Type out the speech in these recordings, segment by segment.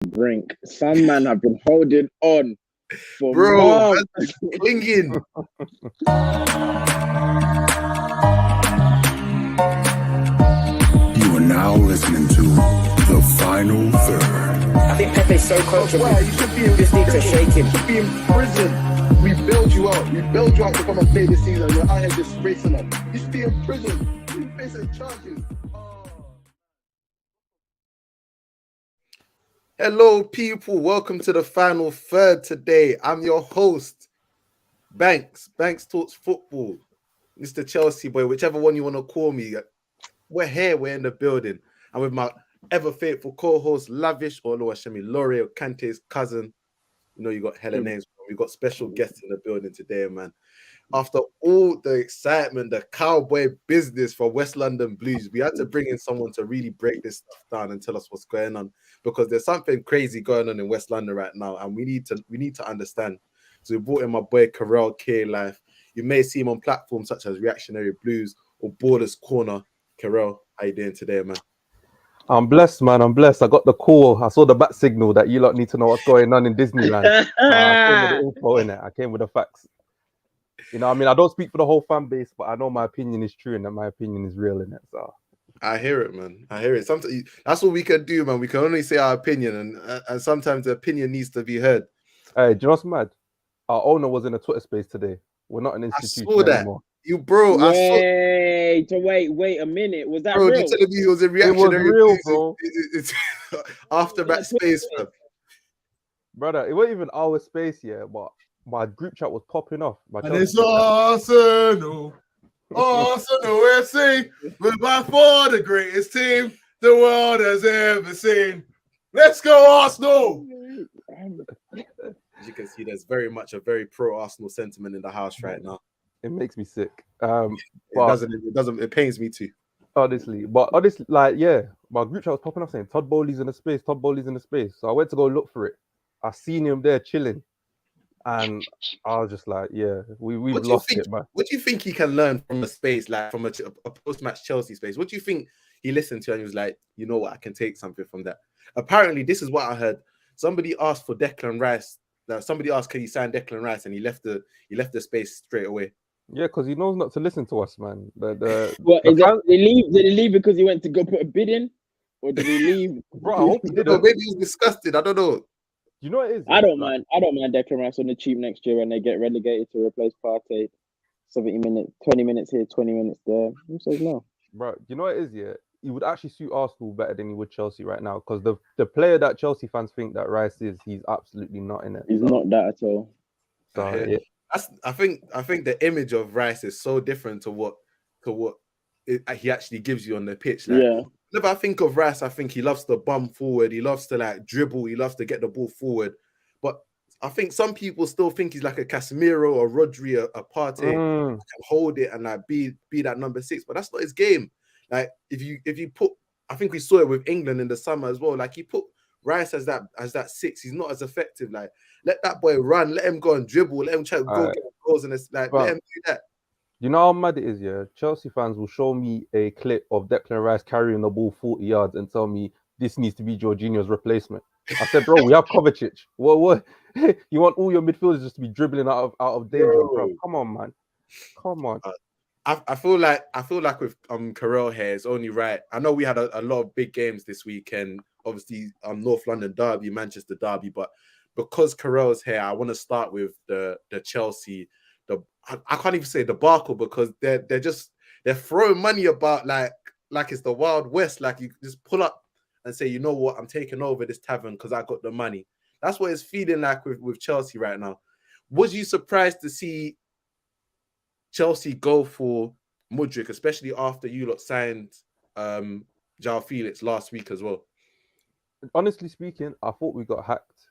brink. Some man have been holding on for Bro, months. man's clinging. You are now listening to The Final Third. I think Pepe's so comfortable. Well, you should be in Just need to prison. shake him. You should be in prison. We bailed you out. We bailed you out to come and play this season. You're out here disgracing us. You should be in prison. You facing charges. Hello, people. Welcome to The Final Third today. I'm your host, Banks. Banks Talks Football. Mr. Chelsea boy, whichever one you want to call me. We're here. We're in the building. I'm with my ever faithful co-host, Lavish, or Oluwashemi L'Oreal, Kante's cousin. You know, you got hella names. We got special guests in the building today, man. After all the excitement, the cowboy business for West London Blues, we had to bring in someone to really break this stuff down and tell us what's going on, because there's something crazy going on in West London right now, and we need to understand. So we brought in my boy Karel K Life. You may see him on platforms such as Reactionary Blues or Borders Corner. Karel, how you doing today, man? I'm blessed, man. I'm blessed. I got the call. I saw the bat signal that you lot need to know what's going on in Disneyland. I came with the info in it. I came with the facts. You know, I mean, I don't speak for the whole fan base, but I know my opinion is true and that my opinion is real in it. So I hear it, man. I hear it. Sometimes that's what we can do, man. We can only say our opinion, and sometimes the opinion needs to be heard. Hey, do you know what's mad? Our owner was in a Twitter space today. We're not an institution I saw that. anymore. Wait a minute. Was that Bro, real? you're telling me it was a It Reactionary was real, Blues? bro. It's after that space, fam. Brother, it wasn't even our space yet, but my group chat was popping off. And it's Arsenal. Arsenal FC. We're by far the greatest team the world has ever seen. Let's go, Arsenal. As you can see, there's very much a very pro-Arsenal sentiment in the house right now. It makes me sick. It pains me too. Honestly, like, yeah, my group chat was popping up saying Todd Bowley's in the space, Todd Bowley's in the space. So I went to go look for it. I seen him there chilling, and I was just like, yeah, we've lost it, man. What do you think he can learn from a space, like from a post-match Chelsea space? What do you think he listened to and he was like, you know what, I can take something from that? Apparently, this is what I heard. Somebody asked for Declan Rice. Somebody asked, can he sign Declan Rice? And he left the space straight away. Yeah, because he knows not to listen to us, man. Did he leave because he went to go put a bid in? Or did he leave? Bro, I hope he did. Maybe he's disgusted. I don't know. You know what it is? I don't mind Declan Rice on the cheap next year when they get relegated to replace Partey. 70 minutes, 20 minutes here, 20 minutes there. Who says no? Bro, you know what it is, yeah? He would actually suit Arsenal better than he would Chelsea right now, because the player that Chelsea fans think that Rice is, he's absolutely not in it. He's not that at all. So, yeah. I think the image of Rice is so different to what he actually gives you on the pitch. Like, yeah. Whenever I think of Rice, I think he loves to bum forward. He loves to like dribble. He loves to get the ball forward. But I think some people still think he's like a Casemiro or Rodri, a Partey, can hold it and like be that number 6. But that's not his game. Like if you put, I think we saw it with England in the summer as well. Like he put Rice as that 6. He's not as effective. Like let that boy run. Let him go and dribble. Let him try to go get goals, and it's like let him do that. You know how mad it is, yeah? Chelsea fans will show me a clip of Declan Rice carrying the ball 40 yards and tell me this needs to be Jorginho's replacement. I said, bro, we have Kovacic. What? You want all your midfielders just to be dribbling out of danger, bro? Come on, man. Come on. I feel like with Karel here, it's only right. I know we had a lot of big games this weekend. Obviously, North London derby, Manchester derby, but because Karel's here, I want to start with the Chelsea. I can't even say debacle, because they're throwing money about like it's the Wild West. Like you just pull up and say, you know what, I'm taking over this tavern because I got the money. That's what it's feeling like with Chelsea right now. Was you surprised to see Chelsea go for Mudryk, especially after you lot signed João Felix last week as well? Honestly speaking, I thought we got hacked.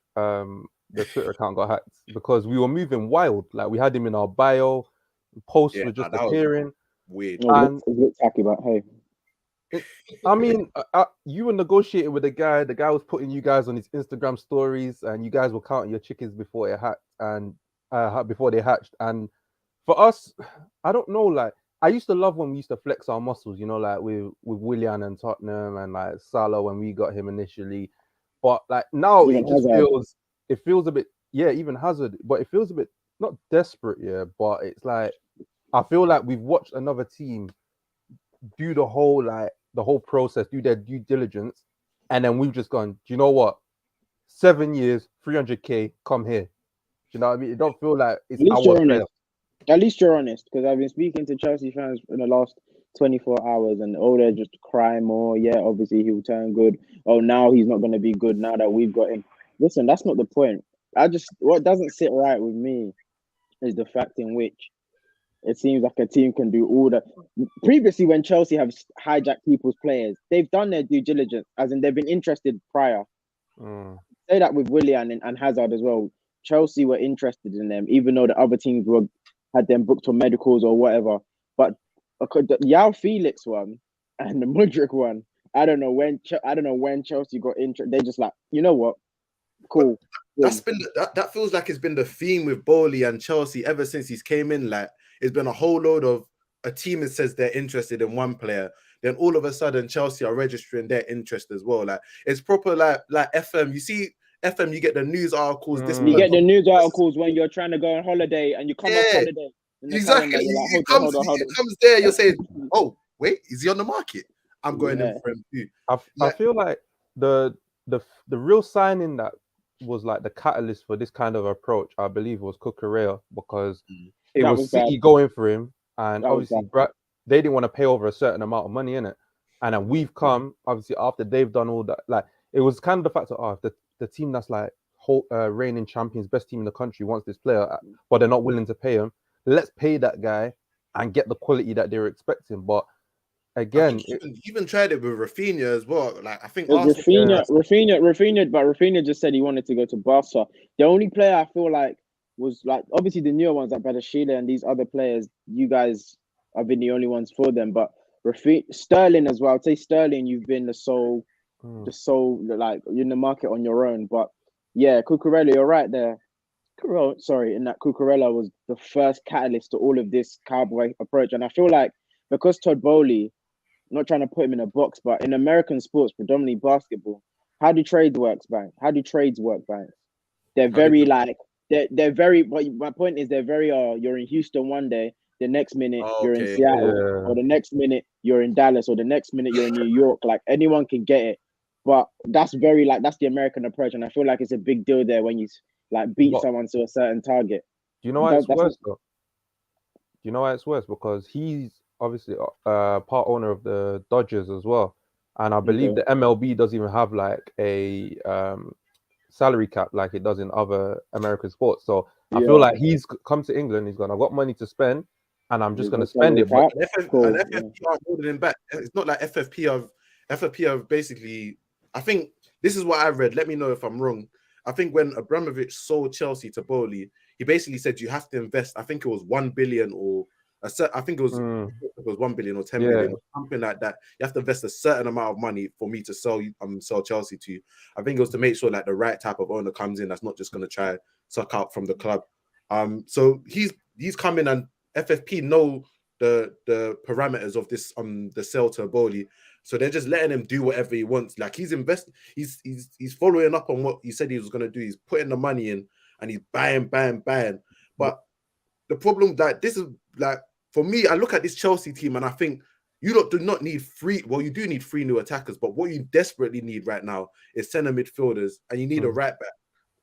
The Twitter account got hacked because we were moving wild. Like we had him in our bio, posts were just appearing. Weird. And it looked tacky, but hey. I mean, you were negotiating with the guy. The guy was putting you guys on his Instagram stories, and you guys were counting your chickens before it hatched and before they hatched. And for us, I don't know. Like I used to love when we used to flex our muscles, you know, like with Willian and Tottenham and like Salah when we got him initially. But like now, Even it just Hazard. feels a bit, yeah, even Hazard, but it feels a bit not desperate, yeah, but it's like I feel like we've watched another team do the whole process, do their due diligence, and then we've just gone, do you know what? 7 years, 300K, come here. Do you know what I mean? It don't feel like At it's least our you're player. honest. At least you're honest, because I've been speaking to Chelsea fans in the last 24 hours, and they're just cry more. Yeah, obviously he'll turn good. Oh, now he's not going to be good now that we've got him. Listen, that's not the point. What doesn't sit right with me is the fact in which it seems like a team can do all the. Previously, when Chelsea have hijacked people's players, they've done their due diligence, as in they've been interested prior. Say that with Willian and Hazard as well. Chelsea were interested in them, even though the other teams had them booked for medicals or whatever. But the Yao Felix one and the Mudryk one, I don't know when Chelsea got interested. They're just like, you know what, cool. That's been that feels like it's been the theme with Bowley and Chelsea ever since he's came in. Like it's been a whole load of a team that says they're interested in one player, then all of a sudden Chelsea are registering their interest as well. Like it's proper like FM. You see FM, you get the news articles. This You get the news articles when you're trying to go on holiday and you come off yeah, holiday. In the exactly. calendar, you're like, It hold on. comes there. You're saying, oh wait, is he on the market? I'm going in for him too. I feel like the real signing that was like the catalyst for this kind of approach, I believe, was Cucurella, because it That was was City bad. going for him, and That was obviously bad. they didn't want to pay over a certain amount of money in it, and then we've come obviously after they've done all that. Like it was kind of the fact of the team that's like reigning champions, best team in the country wants this player, but they're not willing to pay him. Let's pay that guy and get the quality that they were expecting. But again, even tried it with Rafinha as well. Like I think It was Arsenal, Rafinha, but Rafinha just said he wanted to go to Barca. The only player I feel like was like obviously the newer ones like Sheila and these other players. You guys have been the only ones for them, but Sterling as well. I'd say Sterling, you've been the sole like you're in the market on your own. But yeah, Cucurella, you're right there. In that Cucurella was the first catalyst to all of this cowboy approach, and I feel like because Todd Bowley. Not trying to put him in a box, but in American sports, predominantly basketball, how do trades work, Banks? They're very like they're very. But my point is, they're very. You're in Houston one day, the next minute you're in Seattle, or the next minute you're in Dallas, or the next minute you're in New York. Like anyone can get it, but that's that's the American approach, and I feel like it's a big deal there when you like beat someone to a certain target. Do you know why it's worse though? Do you know why it's worse? Because he's obviously part owner of the Dodgers as well, and I believe the MLB doesn't even have like a salary cap like it does in other American sports. So I feel like he's come to England. He's gone, I've got money to spend, and I'm just going to spend it. But FFP are holding him back. It's not like FFP have basically. I think this is what I read. Let me know if I'm wrong. I think when Abramovich sold Chelsea to Bowley, he basically said you have to invest. I think it was 1 billion or I think it was 1 billion or 10 billion or something like that. You have to invest a certain amount of money for me to sell Chelsea to you. I think it was to make sure like the right type of owner comes in that's not just going to try suck out from the club. So he's coming, and FFP know the parameters of this the sell to Bowley. So they're just letting him do whatever he wants. Like he's following up on what he said he was going to do. He's putting the money in and he's buying. But the problem that this is like, for me, I look at this Chelsea team and I think you do not need you do need 3 new attackers, but what you desperately need right now is center midfielders, and you need a right back,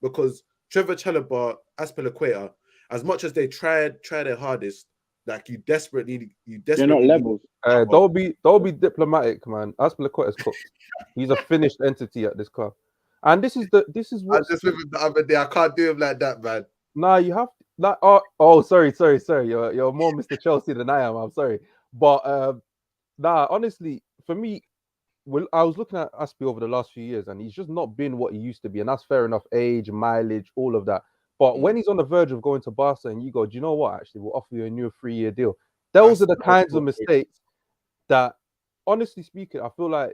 because Trevor Chalobah, Azpilicueta, as much as they try their hardest, like you desperately they're not levels. Don't be diplomatic, man. Azpilicueta is cooked. He's a finished entity at this club, and this is what I just remember the other day. I can't do him like that, man. Nah, you have like sorry. You're more Mr. Chelsea than I am. I'm sorry, but honestly, for me, I was looking at Aspi over the last few years, and he's just not been what he used to be, and that's fair enough. Age, mileage, all of that. But when he's on the verge of going to Barca, and you go, do you know what? Actually, we'll offer you a new 3-year deal. Those are the kinds of mistakes that, honestly speaking, I feel like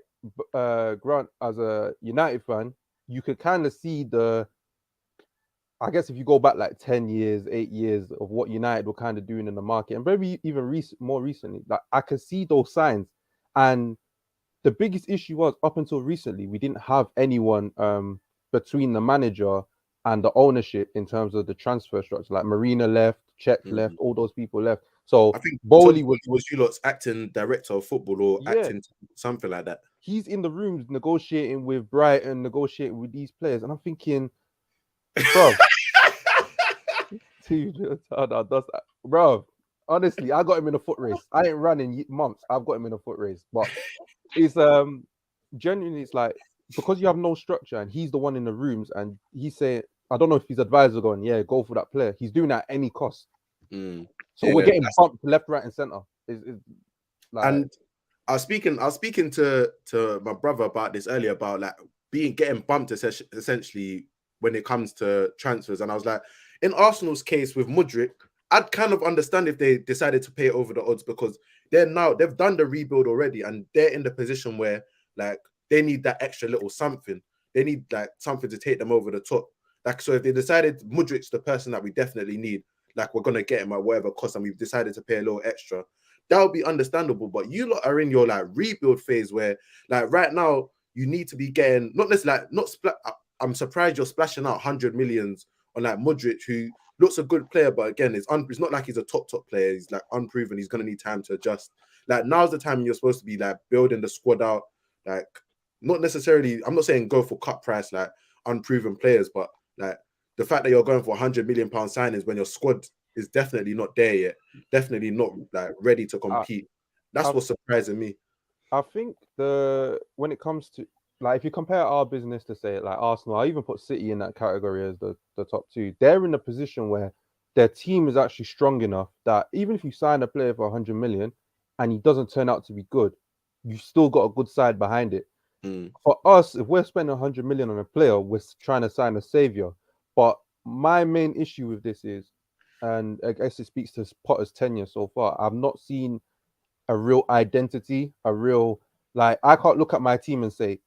Grant, as a United fan, you could kind of see I guess if you go back like 10 years, 8 years of what United were kind of doing in the market, and maybe even more recently, like I can see those signs. And the biggest issue was up until recently, we didn't have anyone between the manager and the ownership in terms of the transfer structure. Like Marina left, Czech left, all those people left. So I think Bowley was you lot's acting director of football or Yeah. acting something like that. he's in the rooms negotiating with Brighton, negotiating with these players, and I'm thinking, bro, bro. Honestly, I got him in a foot race. I ain't running months. I've got him in a foot race, but it's genuinely, it's like, because you have no structure and he's the one in the rooms and he's saying, I don't know if his advisor going, yeah, go for that player. He's doing that at any cost. Mm. So we're getting bumped left, right, and center. Like, And I was speaking to my brother about this earlier, about like getting bumped essentially when it comes to transfers. And I was like, in Arsenal's case with Mudryk, I'd kind of understand if they decided to pay over the odds, because they've done the rebuild already and they're in the position where like they need that extra little something. They need like something to take them over the top. Like, so if they decided Mudryk's the person that we definitely need, like we're gonna get him at whatever cost, and we've decided to pay a little extra, that would be understandable. But you lot are in your like rebuild phase where like right now you need to be getting I'm surprised you're splashing out 100 millions on like Mudryk, who looks a good player, but again, it's not like he's a top player. He's like unproven. He's gonna need time to adjust. Like, now's the time you're supposed to be like building the squad out. Like, not necessarily, I'm not saying go for cut price like unproven players, but like the fact that you're going for £100 million signings when your squad is definitely not there yet, definitely not like ready to compete. That's what's surprising me. I think when it comes to, like, if you compare our business to, say, like Arsenal, I even put City in that category as the top two. They're in a position where their team is actually strong enough that even if you sign a player for 100 million and he doesn't turn out to be good, you still got a good side behind it. For us, if we're spending 100 million on a player, we're trying to sign a savior. But my main issue with this is, and I guess it speaks to Potter's tenure so far, I've not seen a real identity, like, I can't look at my team and say,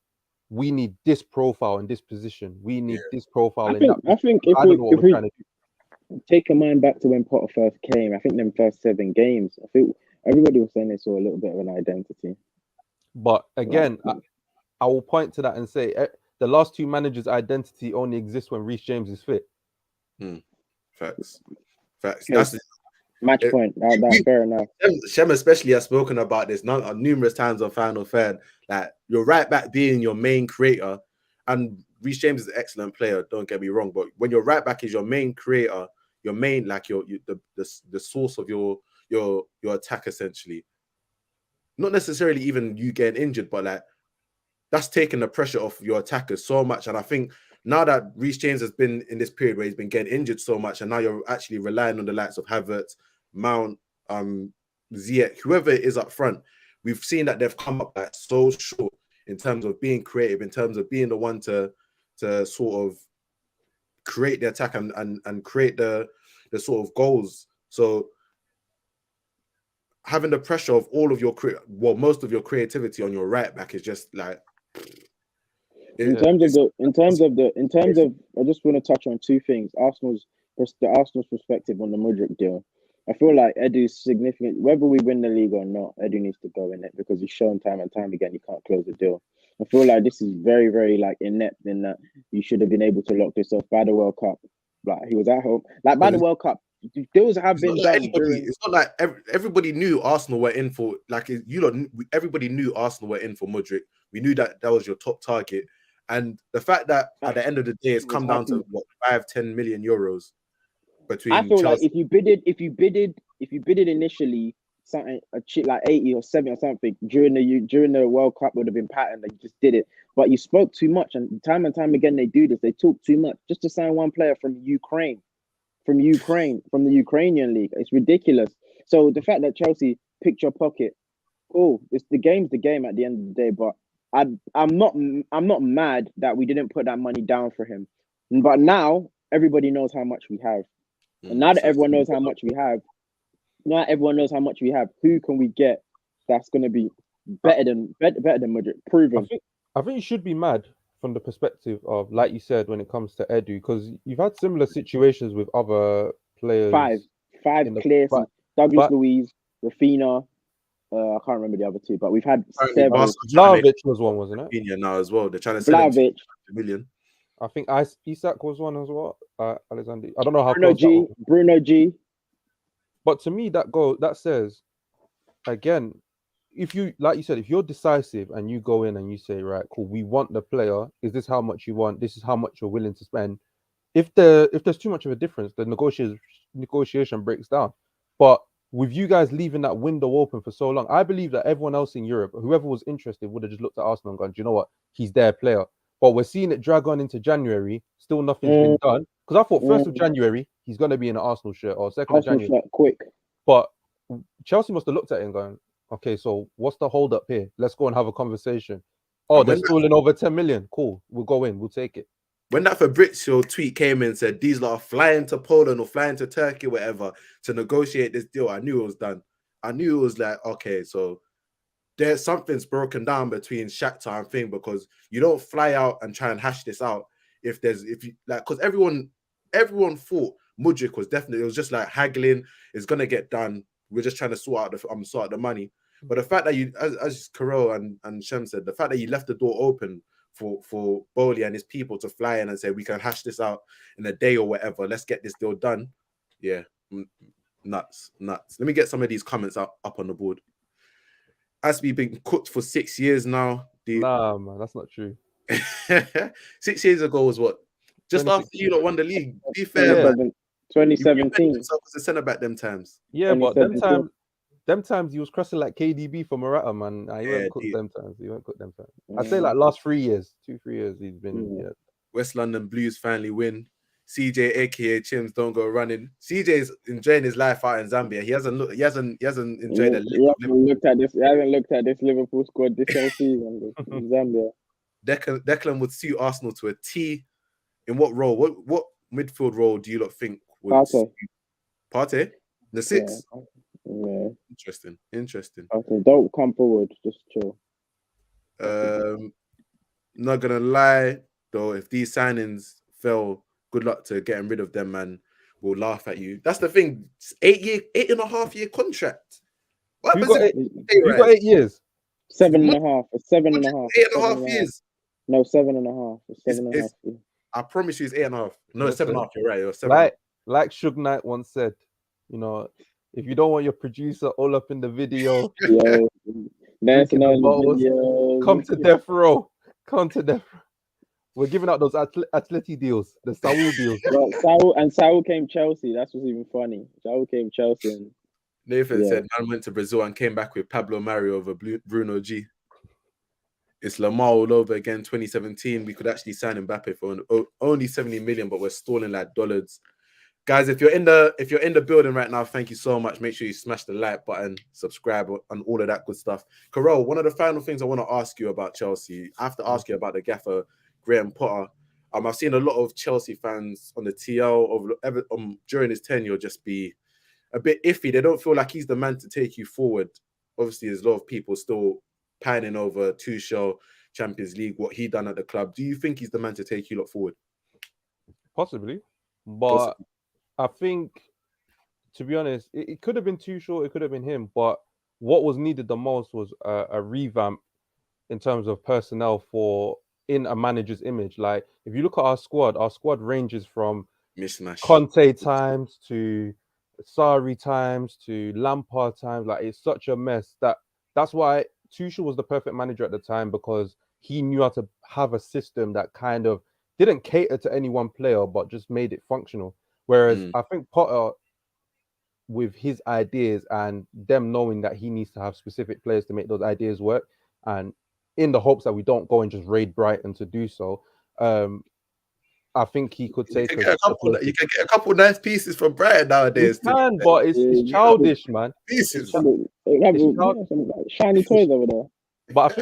we need this profile in this position. We need this profile in that position. I think if we take a mind back to when Potter first came, I think them first 7 games, I think everybody was saying they saw a little bit of an identity. But again, I will point to that and say the last 2 managers' identity only exists when Reece James is fit. Facts. That's match point. That's fair enough. Shem especially has spoken about this numerous times on Final Third. Like, your right back being your main creator, and Reece James is an excellent player, don't get me wrong, but when your right back is your main creator, your main, like, the source of your attack, essentially, not necessarily even you getting injured, but like, that's taking the pressure off your attackers so much. And I think now that Reece James has been in this period where he's been getting injured so much, and now you're actually relying on the likes of Havertz, Mount, Ziyech, whoever it is up front, we've seen that they've come up like so short in terms of being creative, in terms of being the one to sort of create the attack and create the sort of goals. So having the pressure of all of your most of your creativity on your right back is just like, in terms of, I just want to touch on 2 things. Arsenal's perspective on the Mudryk deal. I feel like Edu's significant. Whether we win the league or not, Edu needs to go in it, because he's shown time and time again he can't close the deal. I feel like this is very, very like inept, in that you should have been able to lock this off by the World Cup. Like, he was at home. Like, by the World Cup, deals have been done. It's not like everybody knew Arsenal were in for, like, everybody knew Arsenal were in for Mudryk. We knew that was your top target. And the fact that at the end of the day, it's come down to what, 5-10 million euros between. I feel Chelsea. like if you bidded initially something like 80 or 70 or something during the World Cup, would have been patterned. They just did it, but you spoke too much, and time again they do this. They talk too much just to sign one player from Ukraine, from the Ukrainian league. It's ridiculous. So the fact that Chelsea picked your pocket, it's the game at the end of the day. But I'm not mad that we didn't put that money down for him. But now everybody knows how much we have. And now that everyone knows how much we have, who can we get that's going to be better than Mudryk? Proven. I think you should be mad from the perspective of, like you said, when it comes to Edu, because you've had similar situations with other players. Five clear. Douglas Luiz, Rafinha, I can't remember the other two, but we've had Apparently several. Barca are trying to make Vlahovic was one, wasn't it? Rafinha now as well. They're trying to sell him Vlahovic, for $1 million. I think Isak was one as well. Alexander. I don't know how Bruno close that G, was. Bruno G. But to me, that says again, if you like you said, if you're decisive and you go in and you say, right, cool, we want the player. Is this how much you want? This is how much you're willing to spend. If there's too much of a difference, the negotiation breaks down. But with you guys leaving that window open for so long, I believe that everyone else in Europe, whoever was interested, would have just looked at Arsenal and gone, do you know what? He's their player. But we're seeing it drag on into January. Still nothing's been done. Because I thought 1st of January, he's going to be in an Arsenal shirt, or 2nd of Arsenal January. shirt, quick. But Chelsea must have looked at it and gone, okay, so what's the hold up here? Let's go and have a conversation. Oh, And they're when stealing over 10 million. Cool. We'll go in. We'll take it. When that Fabrizio tweet came in and said these lot are flying to Poland or flying to Turkey, whatever, to negotiate this deal, I knew it was done. I knew it was like, okay, so there's something's broken down between Shakhtar and thing, because you don't fly out and try and hash this out if you like, because everyone thought Mudryk was definitely, it was just like haggling, it's gonna get done. We're just trying to sort out the money. But the fact that you, as Karel and Shem said, the fact that you left the door open for Bowley and his people to fly in and say we can hash this out in a day or whatever, let's get this deal done. Yeah, nuts. Let me get some of these comments up on the board. As we've been cooked for 6 years now. Nah, man, that's not true. 6 years ago was what? Just after you lot won the league. Be fair, man. 2017. As a centre back them times. Yeah, but them times he was crossing like KDB for Morata, man. He won't cook them times. I'd say like last 3 years, 2-3 years he's been. Yeah. West London Blues finally win. CJ, aka Chims, don't go running. CJ's enjoying his life out in Zambia. He hasn't enjoyed He hasn't looked at this Liverpool squad this whole season in Zambia. Declan would suit Arsenal to a T. In what role? What midfield role do you lot think would Partey? The 6? Yeah. Interesting. Okay, don't come forward. Just chill. Not gonna lie though, if these signings fell, good luck to getting rid of them, man. We'll laugh at you. That's the thing. 8.5 year contract. What You happens got 8 years. 7.5. 7.5. 8.5 years. No, 7.5. 7.5. I promise you, it's 8.5. No, it's 7.5. You're right. It was 7. Like Suge Knight once said, you know, if you don't want your producer all up in the video, come to death row. We're giving out those Atleti deals, the Saul deals. Well, Saul came Chelsea. That's what's even funny. Saul came Chelsea. And, Nathan said, man went to Brazil and came back with Pablo Mario over Bruno G. It's Lamar all over again, 2017. We could actually sign Mbappe for only 70 million, but we're stalling like dollars. Guys, if you're in the building right now, thank you so much. Make sure you smash the like button, subscribe, and all of that good stuff. Carol, one of the final things I want to ask you about Chelsea, I have to ask you about the gaffer, Graham Potter. I've seen a lot of Chelsea fans on the TL during his tenure just be a bit iffy. They don't feel like he's the man to take you forward. Obviously, there's a lot of people still pining over Tuchel, Champions League, what he done at the club. Do you think he's the man to take you lot forward? Possibly, but I think, to be honest, it could have been Tuchel, it could have been him, but what was needed the most was a revamp in terms of personnel in a manager's image. Like, if you look at our squad ranges from Mishmash. Conte times to Sarri times to Lampard times. Like, it's such a mess that's why Tuchel was the perfect manager at the time, because he knew how to have a system that kind of didn't cater to any one player, but just made it functional. Whereas I think Potter, with his ideas and them knowing that he needs to have specific players to make those ideas work, and in the hopes that we don't go and just raid Brighton to do so, I think he could take you can get a couple nice pieces from Brighton nowadays. You can, but it's childish, man. Pieces. Shiny toys over there. But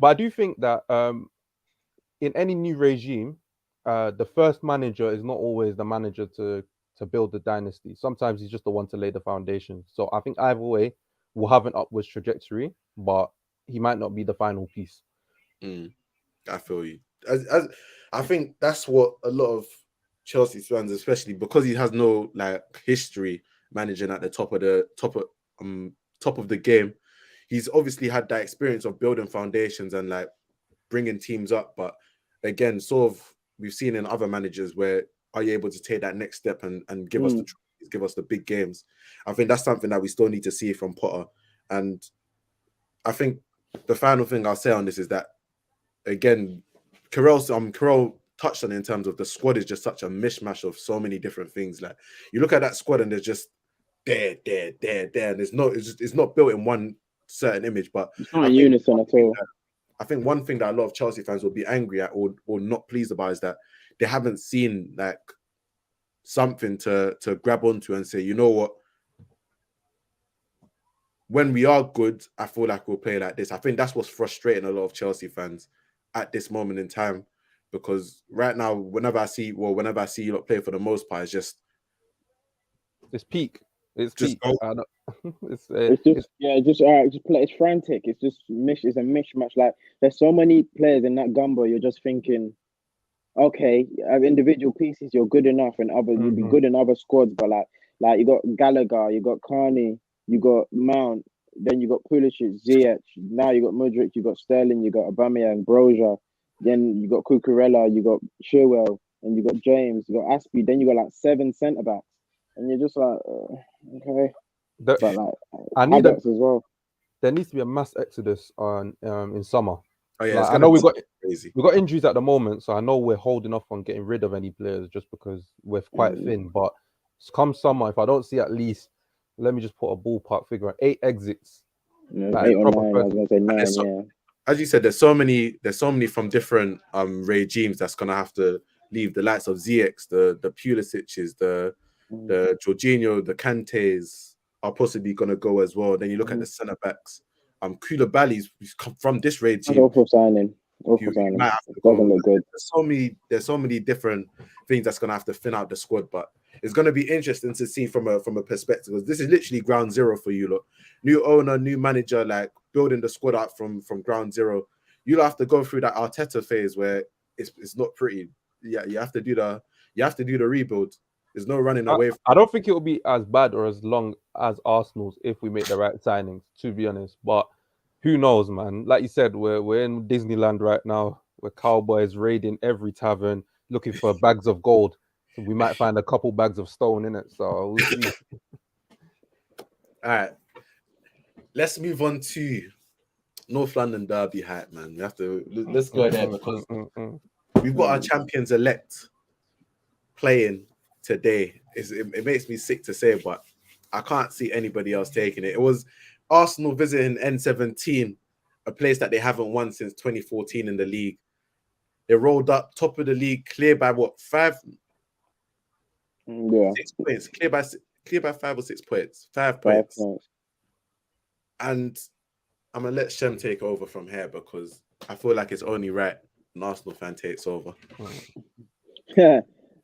I do think that in any new regime, the first manager is not always the manager to build the dynasty. Sometimes he's just the one to lay the foundation. So I think either way will have an upwards trajectory, but he might not be the final piece. I feel you. I think that's what a lot of Chelsea fans, especially because he has no like history managing at the top of the game, he's obviously had that experience of building foundations and like bringing teams up. But again, sort of we've seen in other managers where are you able to take that next step and give us the trophies, give us the big games? I think that's something that we still need to see from Potter. And I think the final thing I'll say on this is that, again, Carell touched on it in terms of the squad is just such a mishmash of so many different things. Like you look at that squad and there's just there, and it's not built in one certain image. But it's not in unison at all. I think one thing that a lot of Chelsea fans will be angry at or not pleased about is that they haven't seen like something to grab onto and say, you know what, when we are good, I feel like we'll play like this. I think that's what's frustrating a lot of Chelsea fans at this moment in time, because right now, whenever I see you lot play, for the most part, it's peak. It's just peak. It's frantic. It's just it's a mishmash. Like there's so many players in that gumbo. You're just thinking, okay, individual pieces, you're good enough, and you'd be good in other squads. But like you got Gallagher, you got Carney, you got Mount, then you got Pulisic, Ziyech. Now you got Mudryk, you got Sterling, you got Aubameyang, Broja. Then you got Cucurella, you got Chilwell, and you got James, you got Aspie. Then you got like 7 centre backs, and you're just like, okay. But like, I need as well. There needs to be a mass exodus on in summer. Oh yeah, I know we've got injuries at the moment, so I know we're holding off on getting rid of any players just because we're quite thin. But come summer, if I don't see at least, let me just put a ballpark figure, 8 exits. Like 8 or 9. I was gonna say 9. Yeah. As you said, there's so many from different regimes that's gonna have to leave. The likes of Ziyech, the Pulisic's, the Jorginho, the Kantes are possibly gonna go as well. Then you look at the centre backs. Koulibaly's come from this regime. Awful signing. Doesn't look good. There's so many different things that's gonna have to thin out the squad, but it's gonna be interesting to see from a perspective, because this is literally ground zero for you lot. New owner, new manager, like building the squad up from ground zero. You'll have to go through that Arteta phase where it's not pretty. Yeah, you have to do the rebuild. There's no running away from I don't think it will be as bad or as long as Arsenal's if we make the right signings, to be honest. But who knows, man? Like you said, we're in Disneyland right now. We're cowboys raiding every tavern, looking for bags of gold. So we might find a couple bags of stone in it. So we'll see. All right. Let's move on to North London Derby hype, man. Let's go there, because we've got our champions elect playing today. It makes me sick to say, but I can't see anybody else taking it. It was Arsenal visiting N17, a place that they haven't won since 2014 in the league. They rolled up top of the league, clear by what, 5? Yeah. 6 points. Clear by 5 or 6 points. 5 points. 5 points. And I'm gonna let Shem take over from here, because I feel like it's only right an Arsenal fan takes over.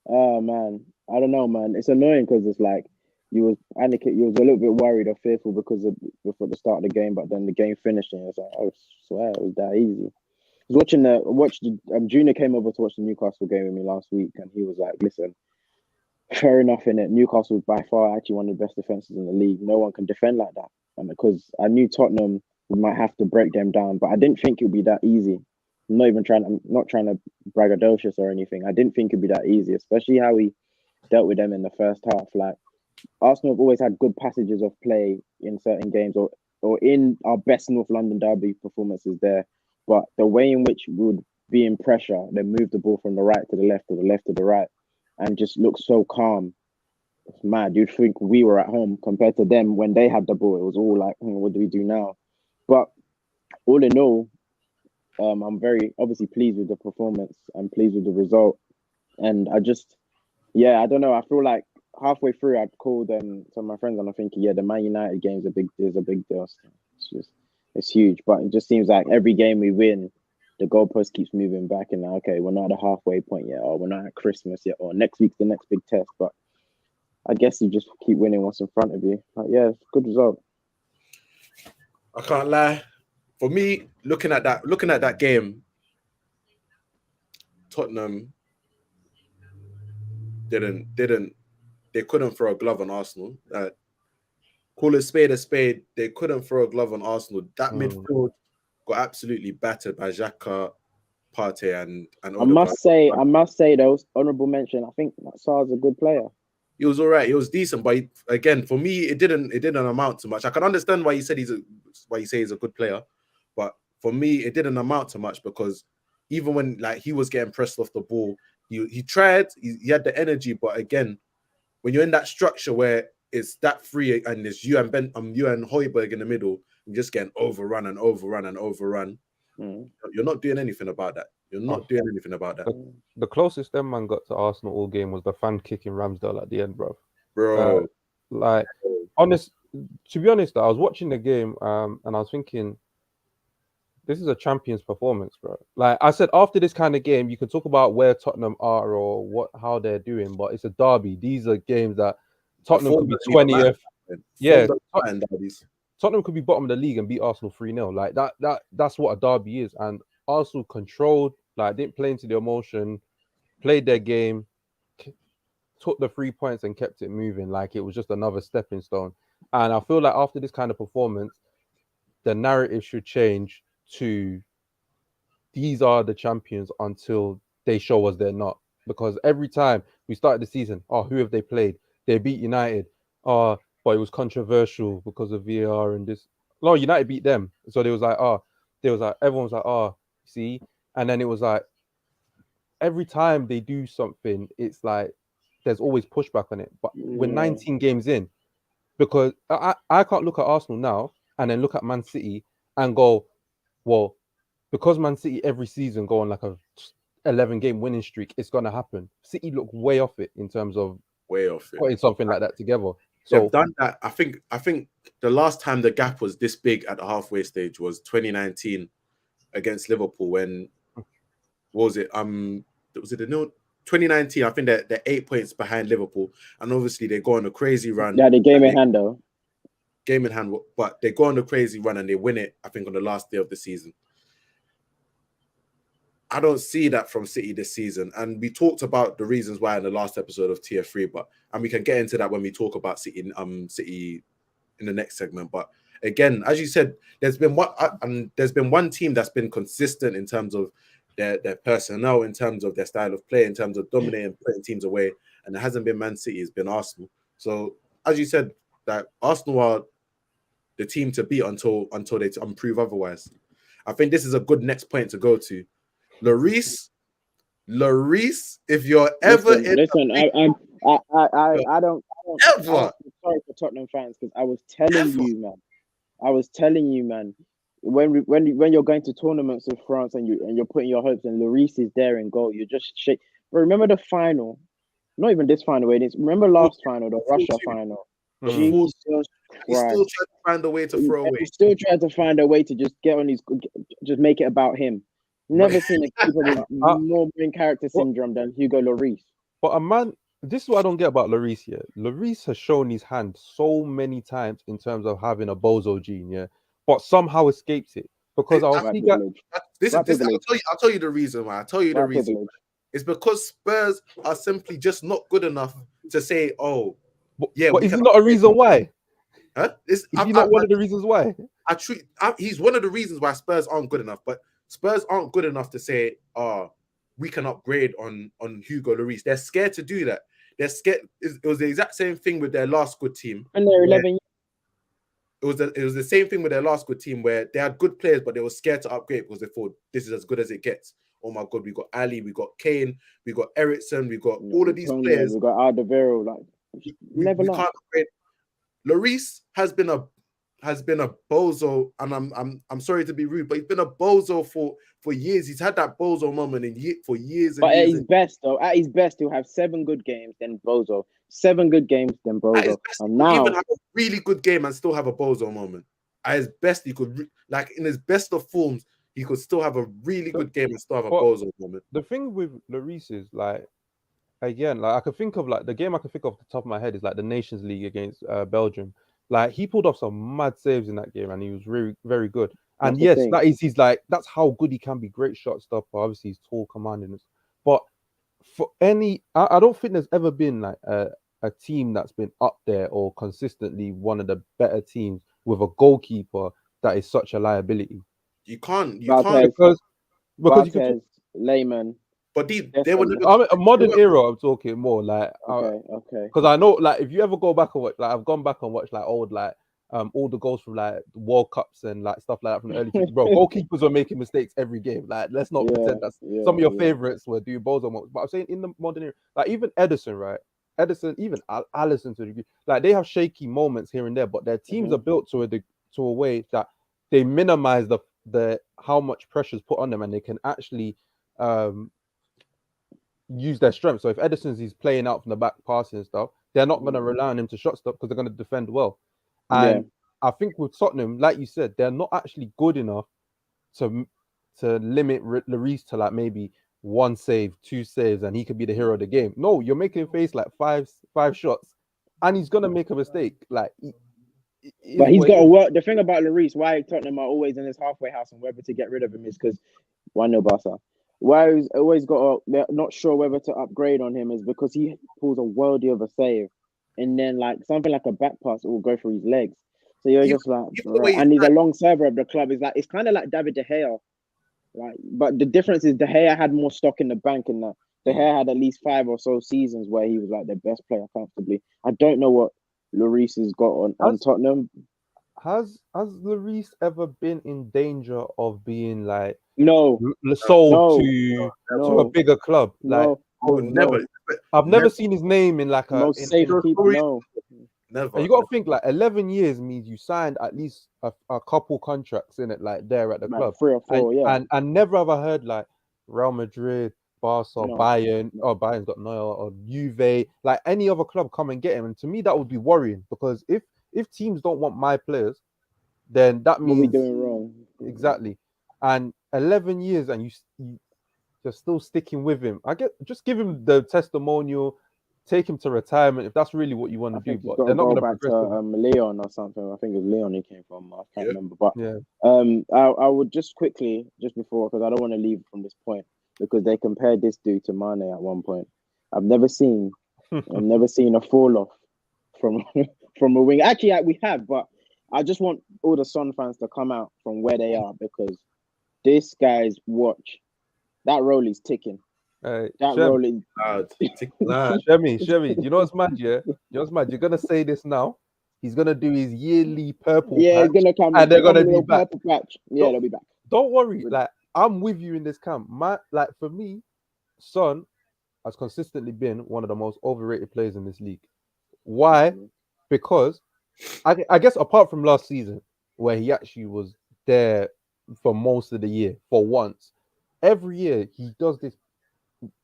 Oh man, I don't know, man. It's annoying because it's like you was a little bit worried or fearful before the start of the game, but then the game finished and it's like, I swear it was that easy. I was watching Junior came over to watch the Newcastle game with me last week, and he was like, "Listen, fair enough in it. Newcastle is by far actually one of the best defenses in the league. No one can defend like that." And because I knew Tottenham, we might have to break them down, but I didn't think it would be that easy. I'm not trying to braggadocious or anything. I didn't think it'd be that easy, especially how we dealt with them in the first half. Like Arsenal have always had good passages of play in certain games, or in our best North London derby performances there. But the way in which we would be in pressure, then move the ball from the right to the left, to the left to the right, and just look so calm. It's mad. You'd think we were at home compared to them when they had the ball. It was all like, what do we do now? But all in all, I'm very obviously pleased with the performance. I'm pleased with the result, and I don't know. I feel like halfway through, I'd called some of my friends, and I'm thinking, the Man United game is a big deal. It's huge, but it just seems like every game we win, the goalpost keeps moving back, and okay, we're not at the halfway point yet, or we're not at Christmas yet, or next week's the next big test. But I guess you just keep winning what's in front of you. But yeah, it's a good result. I can't lie. For me, looking at that game, Tottenham they couldn't throw a glove on Arsenal. call a spade, they couldn't throw a glove on Arsenal. That Mm. midfield got absolutely battered by Xhaka, Partey, and I Odegaard. must say though, honorable mention. I think that Sar's a good player. He was all right. He was decent, but again, for me, it didn't amount to much. I can understand why you said why you say he's a good player, but for me, it didn't amount to much because even when like he was getting pressed off the ball, he tried. He had the energy, but again, when you're in that structure where it's that free and there's you and Højbjerg in the middle, you're just getting overrun. You're not doing anything about that. You're not doing anything about that, The closest them man got to Arsenal all game was the fan kicking Ramsdale at the end, bro. bro. To be honest, I was watching the game, and I was thinking, this is a champion's performance, bro. Like I said, after this kind of game, you can talk about where Tottenham are or how they're doing, but it's a derby. These are games that Tottenham could be 20th. Yeah, Tottenham could be bottom of the league and beat Arsenal 3-0. Like that's what a derby is. And Arsenal controlled, like didn't play into the emotion, played their game, took the 3 points and kept it moving. Like it was just another stepping stone. And I feel like after this kind of performance, the narrative should change to these are the champions until they show us they're not. Because every time we started the season, who have they played? They beat United. But it was controversial because of VAR and this. No, United beat them. So everyone was like, see? And then it was like, every time they do something, it's like, there's always pushback on it. But we're 19 games in. Because I can't look at Arsenal now and then look at Man City and go, well, because Man City every season go on like a 11-game winning streak, it's going to happen. City look way off it in terms of putting something like that together. So they've done that. I think the last time the gap was this big at the halfway stage was 2019 against Liverpool when, what was it? Was it 2019? I think they're 8 points behind Liverpool, and obviously they go on a crazy run. Yeah, the game in hand though. Game in hand, but they go on a crazy run and they win it, I think, on the last day of the season. I don't see that from City this season. And we talked about the reasons why in the last episode of Tier 3, and we can get into that when we talk about City in the next segment. But again, as you said, there's been one team that's been consistent in terms of their personnel, in terms of their style of play, in terms of dominating, putting teams away, and it hasn't been Man City, it's been Arsenal. So as you said, that Arsenal are the team to beat until they prove otherwise. I think this is a good next point to go to. Lloris, if you're ever I don't ever. Sorry for Tottenham fans because I was telling you, man. When you're going to tournaments in France and you're putting your hopes and Lloris is there in goal, you just shake. But remember the final, not even this final. Remember last final, the Russia final. Jesus Christ. He still tried to find a way to throw away. He still tried to find a way to just get on just make it about him. Never seen a keeper with more main character syndrome than Hugo Lloris. But a man, this is what I don't get about Lloris here. Lloris has shown his hand so many times in terms of having a bozo gene, but somehow escapes it. Because I'll tell you the reason why. It's because Spurs are simply just not good enough to say, but is it not a reason why? Huh? Is he not one of the reasons why? He's one of the reasons why Spurs aren't good enough, but Spurs aren't good enough to say, we can upgrade on Hugo Lloris. They're scared to do that. They're scared. It was the exact same thing with their last good team. And they're 11. It was the same thing with their last good team where they had good players, but they were scared to upgrade because they thought this is as good as it gets. Oh my God, we got Ali, we got Kane, we got Ericsson, we got all of these players. We got Alderweireld. We can't upgrade. Lloris has been a bozo, and I'm sorry to be rude, but he's been a bozo for years. He's had that bozo moment for years. But at his best, he'll have 7 good games, then bozo. 7 good games, then bozo. And now, even have a really good game and still have a bozo moment. At his best, he could in his best of forms, he could still have a really good game and still have a bozo moment. The thing with Lloris is again, I could think of the game I could think of off the top of my head is the Nations League against Belgium. He pulled off some mad saves in that game, and he was very, very good. And yes, that's how good he can be. Great shot stopper. Obviously, he's tall, commanding. But for I don't think there's ever been a team that's been up there or consistently one of the better teams with a goalkeeper that is such a liability. You can't. Barthez, Because you can talk, Barthez, Layman. But they were never. I mean, a modern era. I'm talking more like Okay. because I know like if you ever go back and watch, like I've gone back and watched like old like all the goals from like the World Cups and like stuff like that from the early 50s. Bro, goalkeepers were making mistakes every game. Like let's not pretend that's some of your favorites were doing balls on. But I'm saying in the modern era, like even Edison, right? Edison, even Allison to a degree, like they have shaky moments here and there, but their teams are built to a way that they minimize the how much pressure is put on them, and they can actually use their strength. So if Edison's playing out from the back passing and stuff, they're not going to rely on him to shot stop because they're going to defend well. And I think with Tottenham, like you said, they're not actually good enough to limit Lloris to like maybe 1 save, 2 saves, and he could be the hero of the game. No, you're making him face like five shots, and he's gonna make a mistake. Like, but he's got to work. The thing about Lloris, why Tottenham are always in this halfway house and whether to get rid of him is because 1-0 Barca. Why he's always they're not sure whether to upgrade on him is because he pulls a worldie of a save, and then like something like a back pass will go through his legs. So you're just like, and he's a long server of the club. It's kind of like David De Gea. Like, but the difference is De Gea had more stock in the bank, and De Gea had at least 5 or so seasons where he was like the best player comfortably. I don't know what Lloris has got on Tottenham. Has Lloris ever been in danger of being like sold to a bigger club? No, like never. I've never seen his name in like most safe people. No. Never. And you got to think like 11 years means you signed at least a couple contracts in it, like there at the club, 3 or 4, and never have I heard like Real Madrid, Barca, Bayern, or Bayern's got Neuer, or Juve, like any other club come and get him. And to me, that would be worrying because if teams don't want my players, then that means we're doing wrong. Exactly. And 11 years, and you're still sticking with him. Just give him the testimonial. Take him to retirement if that's really what you want to do. But they're not going to back to Leon or something. I think it's Leon he came from. I can't remember. But I would just quickly, just before, because I don't want to leave from this point, because they compared this dude to Mane at one point. I've never seen a fall off from a wing. Actually, we have, but I just want all the Son fans to come out from where they are because this guy's watch, that roll is ticking. Shemi, you know what's mad, yeah? You know what's mad? You're gonna say this now. He's gonna do his yearly purple patch, he's gonna come and they're gonna be back. Patch. Yeah, they'll be back. Don't worry, like I'm with you in this camp. Like for me, Son has consistently been one of the most overrated players in this league. Why? Because I guess apart from last season, where he actually was there for most of the year, for once, every year he does this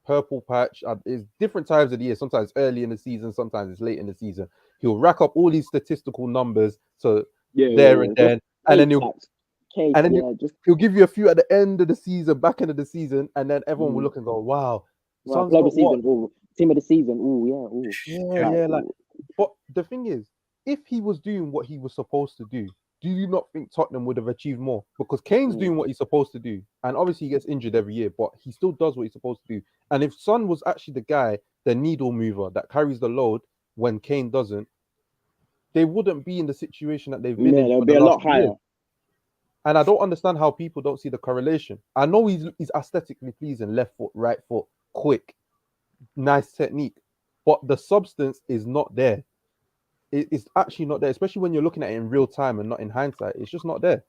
purple patch. It's different times of the year. Sometimes early in the season, sometimes it's late in the season. He'll rack up all these statistical numbers. So and then he'll give you a few at the end of the season, back end of the season, and then everyone will look and go, "Wow, player of the season, team of the season." But the thing is, if he was doing what he was supposed to do, do you not think Tottenham would have achieved more? Because Kane's doing what he's supposed to do. And obviously he gets injured every year, but he still does what he's supposed to do. And if Son was actually the guy, the needle mover that carries the load when Kane doesn't, they wouldn't be in the situation that they've been in. They'll be a lot higher. Years. And I don't understand how people don't see the correlation. I know he's aesthetically pleasing, left foot, right foot, quick, nice technique, but the substance is not there. It's actually not there, especially when you're looking at it in real time and not in hindsight. It's just not there.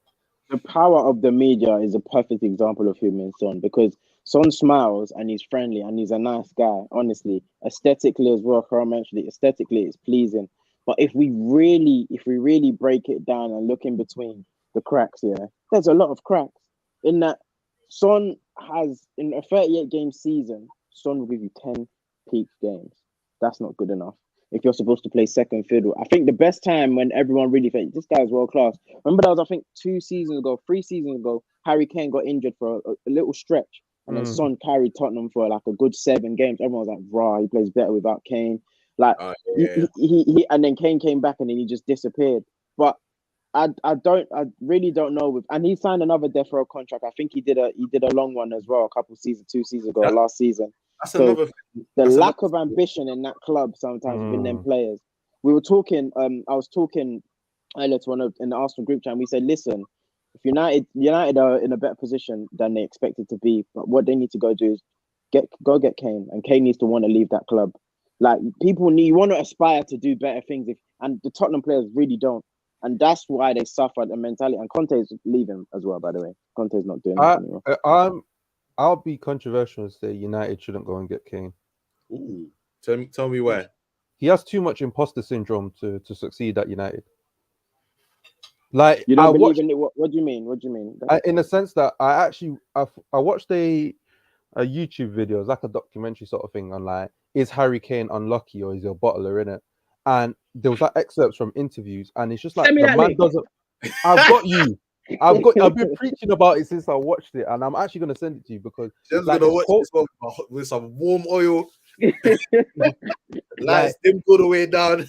The power of the media is a perfect example of human Son because Son smiles and he's friendly and he's a nice guy, honestly. Aesthetically as well, Carl mentioned it, aesthetically it's pleasing. But if we really break it down and look in between the cracks here, there's a lot of cracks. In that Son has, in a 38-game season, Son will give you 10 peak games. That's not good enough. If you're supposed to play second fiddle, I think the best time when everyone really thinks this guy's world class. Remember that was, I think, 3 seasons ago, Harry Kane got injured for a little stretch, and then Son carried Tottenham for like a good 7 games. Everyone was like, "Rah, he plays better without Kane." Like he and then Kane came back and then he just disappeared. But I really don't know. And he signed another death row contract. I think he did a long one as well, 2 seasons ago, last season. That's So another thing. the That's lack another of ambition in that club sometimes within them Mm. players. We were talking. I was talking earlier to in the Arsenal group chat. And we said, listen, if United are in a better position than they expected to be, but what they need to go do is go get Kane, and Kane needs to want to leave that club. Like people need, you want to aspire to do better things, and the Tottenham players really don't, and that's why they suffered the mentality. And Conte's leaving as well, by the way. Conte's not doing that anymore. I'll be controversial and say United shouldn't go and get Kane. Ooh, tell me why. He has too much imposter syndrome to succeed at United. Like You don't believe in it? What do you mean? What do you mean? In the sense that I watched a YouTube video, it's like a documentary sort of thing on like, is Harry Kane unlucky or is he a bottler in it? And there was like excerpts from interviews, and it's just like Send me the that man link. doesn't. I've been preaching about it since I watched it, and I'm actually gonna send it to you because Just like, gonna watch this one with some warm oil. Like, Lights dimmed all the way down.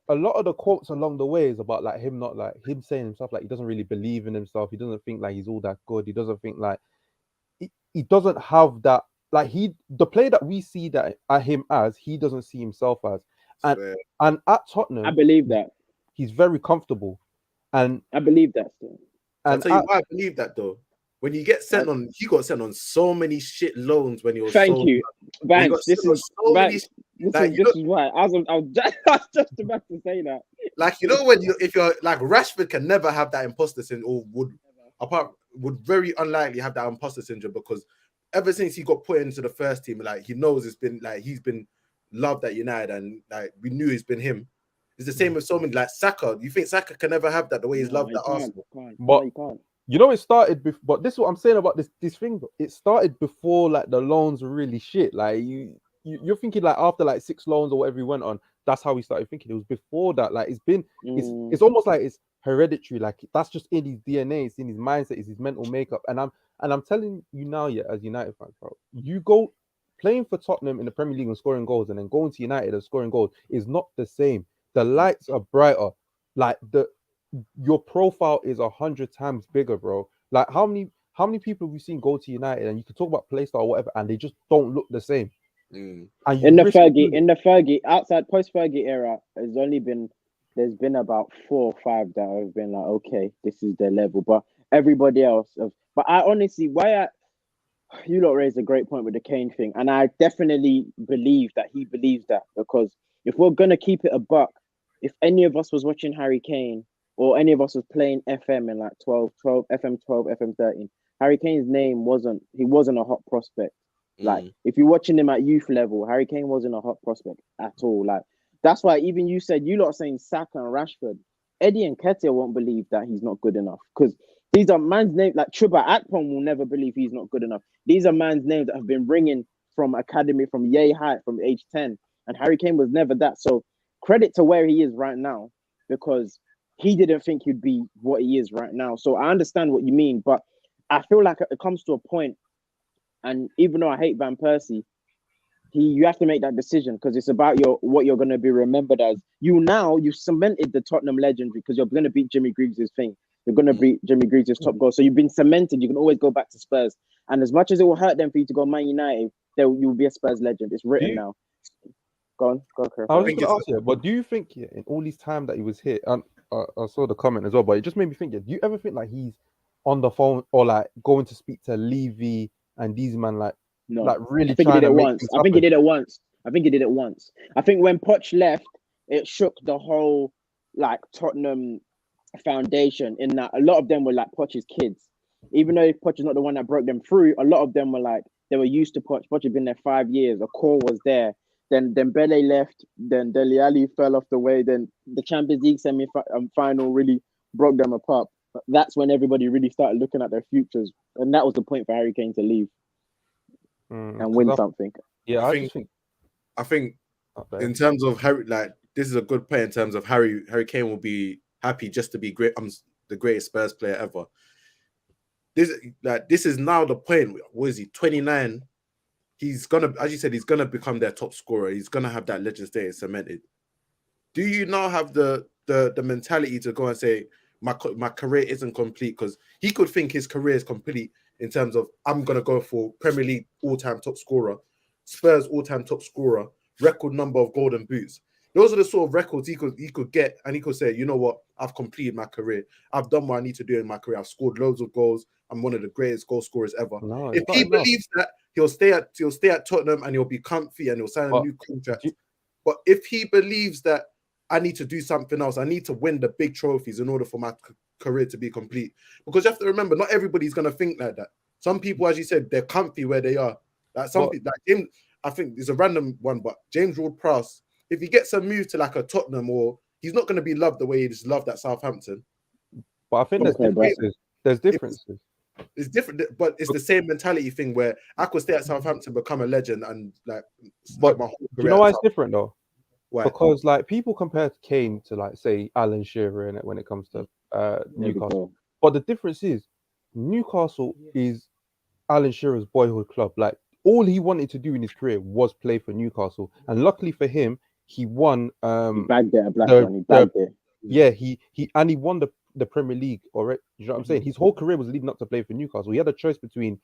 a lot of the quotes along the way is about like him not like him saying himself like he doesn't really believe in himself. He doesn't think like he's all that good. He doesn't think like he doesn't have that like the player that we see that him as he doesn't see himself as. And at Tottenham, I believe that. He's very comfortable, and I believe that still. I'll tell you why I believe that though. When you get sent on, he got sent on so many shit loans when he was. Thank you, Banks. This is why I was just about to say that. Like if you're like Rashford can never have that imposter syndrome, or would very unlikely have that imposter syndrome because ever since he got put into the first team, like he knows it's been like he's been loved at United and like we knew it's been him. It's the same with so many like Saka. You think Saka can never have that the way he's loved at Arsenal? But you know, it started before. But this is what I'm saying about this thing. It started before like the loans were really shit. Like you're thinking like after like 6 loans or whatever he went on, that's how he started thinking. It was before that. Like it's almost like it's hereditary. Like that's just in his DNA. It's in his mindset. It's his mental makeup. And I'm telling you now, yeah, as United fans, bro, you go playing for Tottenham in the Premier League and scoring goals, and then going to United and scoring goals is not the same. The lights are brighter. Like your profile is 100 times bigger, bro. Like how many people have we seen go to United and you can talk about play style or whatever, and they just don't look the same. And in the Fergie outside post Fergie era, there's been about 4 or 5 that have been like, okay, this is their level, but everybody else. But I honestly, you lot raised a great point with the Kane thing, and I definitely believe that he believes that, because if we're gonna keep it a buck, if any of us was watching Harry Kane or any of us was playing FM in like 12, FM 12, FM 13, Harry Kane's name wasn't a hot prospect. Like if you're watching him at youth level, Harry Kane wasn't a hot prospect at all. Like that's why even you lot saying Saka and Rashford, Eddie and Ketia won't believe that he's not good enough, because these are man's names. Like Chuba Akpom will never believe he's not good enough. These are man's names that have been bringing from academy, from yay high, from age 10, and Harry Kane was never that. So credit to where he is right now, because he didn't think he'd be what he is right now. So I understand what you mean, but I feel like it comes to a point, and even though I hate Van Persie, you have to make that decision, because it's about what you're going to be remembered as. You've cemented the Tottenham legendary, because you're going to beat Jimmy Greaves' thing. You're going to beat Jimmy Greaves' top goal. So you've been cemented. You can always go back to Spurs. And as much as it will hurt them for you to go Man United, you'll be a Spurs legend. It's written now. Go on, Chris. I was going to ask you, but do you think in all this time that he was here, and I saw the comment as well, but it just made me think, do you ever think like he's on the phone or like going to speak to Levy and these man like really trying to make things happen? I think he did it once. I think when Poch left, it shook the whole like Tottenham foundation, in that a lot of them were like Poch's kids. Even though Poch is not the one that broke them through, a lot of them were like, they were used to Poch. Poch had been there 5 years. A core was there. Then Bele left. Then Dele Alli fell off the way. Then the Champions League semi-final really broke them apart. But that's when everybody really started looking at their futures, and that was the point for Harry Kane to leave and win something. Yeah, I think in terms of Harry, like this is a good point in terms of Harry Kane will be happy just to be great. The greatest Spurs player ever. This is now the point. What is he? 29. He's gonna, as you said, he's gonna become their top scorer. He's gonna have that legend status cemented. Do you now have the mentality to go and say my career isn't complete? Because he could think his career is complete in terms of I'm gonna go for Premier League all-time top scorer. Spurs all-time top scorer, record number of golden boots. Those are the sort of records he could get, and he could say, you know what, I've completed my career. I've done what I need to do in my career. I've scored loads of goals. I'm one of the greatest goal scorers ever. No, If it's not he enough. believes that, he'll stay at Tottenham and he'll be comfy and he'll sign a But new contract. do you- But if he believes that I need to do something else, I need to win the big trophies in order for my career to be complete. Because you have to remember, not everybody's gonna think like that. Some people, as you said, they're comfy where they are. Like some But- people, like James, I think it's a random one, but James Ward-Prowse, if he gets a move to like a Tottenham, or he's not going to be loved the way he's loved at Southampton. But I think there's Okay, but- differences. There's differences. It's different, but it's the same mentality thing where I could stay at Southampton, become a legend, and like. But my whole do you career know at why it's Southampton. different though? Why? Because like people compare Kane to like say Alan Shearer in it when it comes to Newcastle. But the difference is Newcastle is Alan Shearer's boyhood club. Like all he wanted to do in his career was play for Newcastle, and luckily for him, he won. He bagged it at Blackburn. He bagged it. Yeah, he won the Premier League already. You know what I'm saying? His whole career was leading up to play for Newcastle. He had a choice between